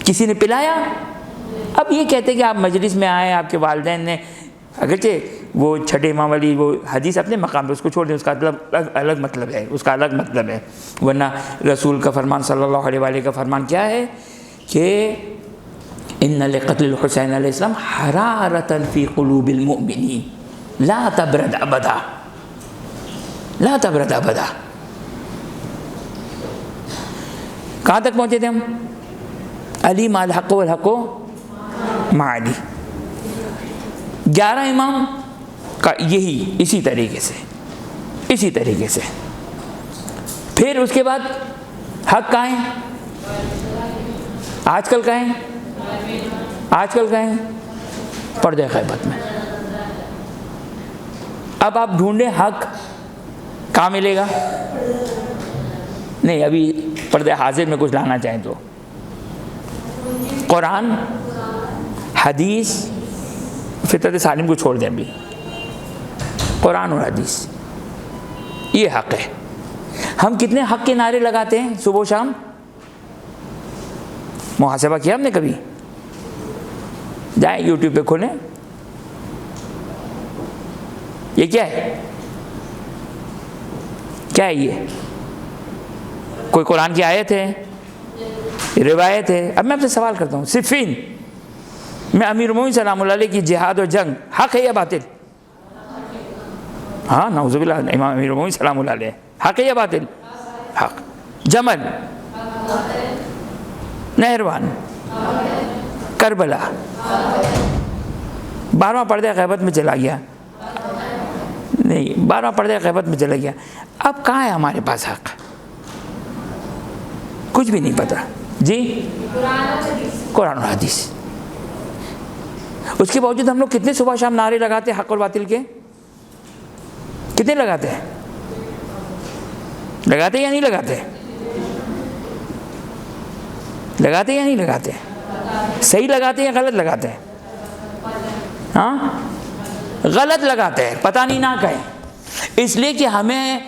کسی نے پلایا؟ اب یہ کہتے کہ آپ مجلس میں آئے، آپ کے والدین نے، اگرچہ وہ چھٹے امام والی وہ حدیث اپنے مقام پہ، اس کو چھوڑ دیں، اس کا الگ مطلب ہے، اس کا الگ مطلب ہے، ورنہ رسول کا فرمان صلی اللہ علیہ وآلہ کا فرمان کیا ہے کہ ان لقتل الحسین علیہ السلام حرارۃ فی قلوب المؤمنین لا تبرد ابدا۔ لا تبرد ابدا. کہاں تک پہنچے تھے ہم؟ علی مع الحق والحق مع علی. 11 امام کا یہی اسی طریقے سے. پھر اس کے بعد حق کہاں ہے؟ آج کل کہاں ہے؟ پردہ غیبت میں. اب آپ ڈھونڈیں حق کہاں ملے گا؟ نہیں، ابھی پردہ حاضر میں کچھ لانا چاہیں تو قرآن، حدیث، فطرت سالم کو چھوڑ دیں. ابھی قرآن اور حدیث یہ حق ہے. ہم کتنے حق کے نعرے لگاتے ہیں صبح و شام؟ محاسبہ کیا ہم نے کبھی؟ جائیں یوٹیوب پہ کھولیں، یہ کیا ہے؟ یہ کوئی قرآن کی آیت ہے، روایت ہے؟ اب میں آپ سے سوال کرتا ہوں، صفین میں امیر المومنین سلام اللہ علیہ کی جہاد و جنگ حق ہے یا باطل؟ ہاں نعوذ باللہ، امام امیر المومنین سلام اللہ علیہ حق ہے یا باطل؟ حق. جمل، نہروان، کربلا، 12واں پردہ غیبت میں چلا گیا. نہیں، 12واں پردہ غیبت میں چلا گیا. اب کہاں ہے ہمارے پاس حق؟ کچھ بھی نہیں پتا. جی قرآن اور حدیث. اس کے باوجود ہم لوگ کتنے صبح شام نعرے لگاتے ہیں حق اور باطل کے؟ کتنے لگاتے ہیں؟ لگاتے یا نہیں لگاتے؟ لگاتے یا نہیں لگاتے؟ صحیح لگاتے یا غلط لگاتے ہیں؟ ہاں غلط لگاتے ہیں، پتہ نہیں نہ کہیں. اس لیے کہ ہمیں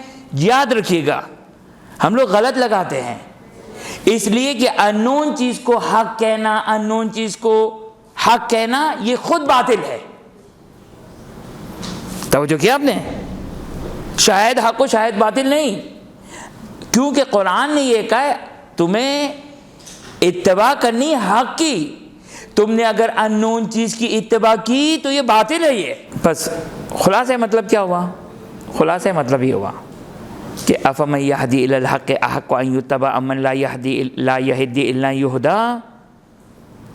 یاد رکھیے گا، ہم لوگ غلط لگاتے ہیں اس لیے کہ انون چیز کو حق کہنا، انون چیز کو حق کہنا یہ خود باطل ہے. توجہ کیا آپ نے؟ شاید حق و شاید باطل نہیں، کیونکہ قرآن نے یہ کہا ہے تمہیں اتباع کرنی حق کی. تم نے اگر انون چیز کی اتباع کی تو یہ باطل ہے. یہ بس خلاصہ مطلب کیا ہوا؟ خلاصہ مطلب یہ ہوا کہ افمن یہدی الی الحق احق ان یتبع امن لا یہدی الا یہدی.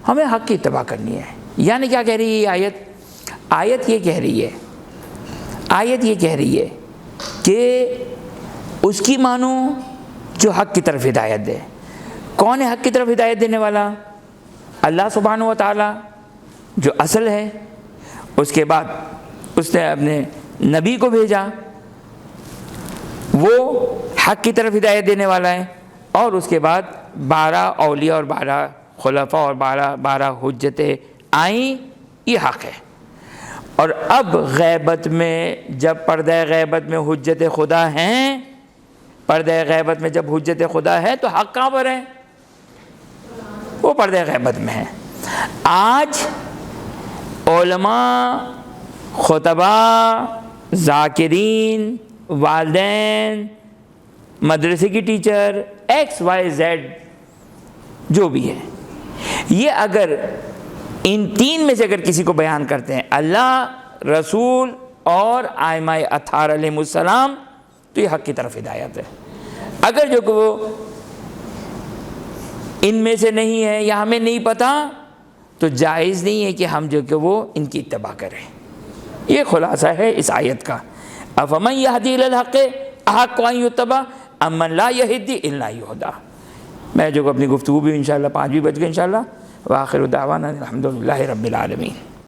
ہمیں حق کی اتباع کرنی ہے. یعنی کیا کہہ رہی ہے یہ آیت یہ کہہ رہی ہے کہ اس کی مانو جو حق کی طرف ہدایت دے. کون ہے حق کی طرف ہدایت دینے والا؟ اللہ سبحانہ و تعالی جو اصل ہے. اس کے بعد اس نے اپنے نبی کو بھیجا، وہ حق کی طرف ہدایت دینے والا ہے. اور اس کے بعد 12 اولیاء اور 12 خلفاء اور 12 حجتیں آئیں، یہ حق ہے. اور اب غیبت میں جب پردہ غیبت میں حجت خدا ہیں، پردہ غیبت میں جب حجت خدا ہے تو حق کہاں پر ہے؟ وہ پردہ غیبت میں ہے. آج علماء، خطباء، ذاکرین، والدین، مدرسے کی ٹیچر، XYZ جو بھی ہے، یہ اگر ان 3 میں سے اگر کسی کو بیان کرتے ہیں، اللہ، رسول اور ائمہ اطہار علیہ السلام، تو یہ حق کی طرف ہدایت ہے. اگر جو کہ وہ ان میں سے نہیں ہے یا ہمیں نہیں پتہ تو جائز نہیں ہے کہ ہم جو کہ وہ ان کی اتباع کریں. یہ خلاصہ ہے اس آیت کا. افمن یہدی الی الحق احق ان یتبع امن لا یہدی الا یہدی. میں جو کہ اپنی گفتگو بھی انشاءاللہ 5 بھی بج گئے انشاءاللہ. وآخر دعوانا الحمدللہ رب العالمین.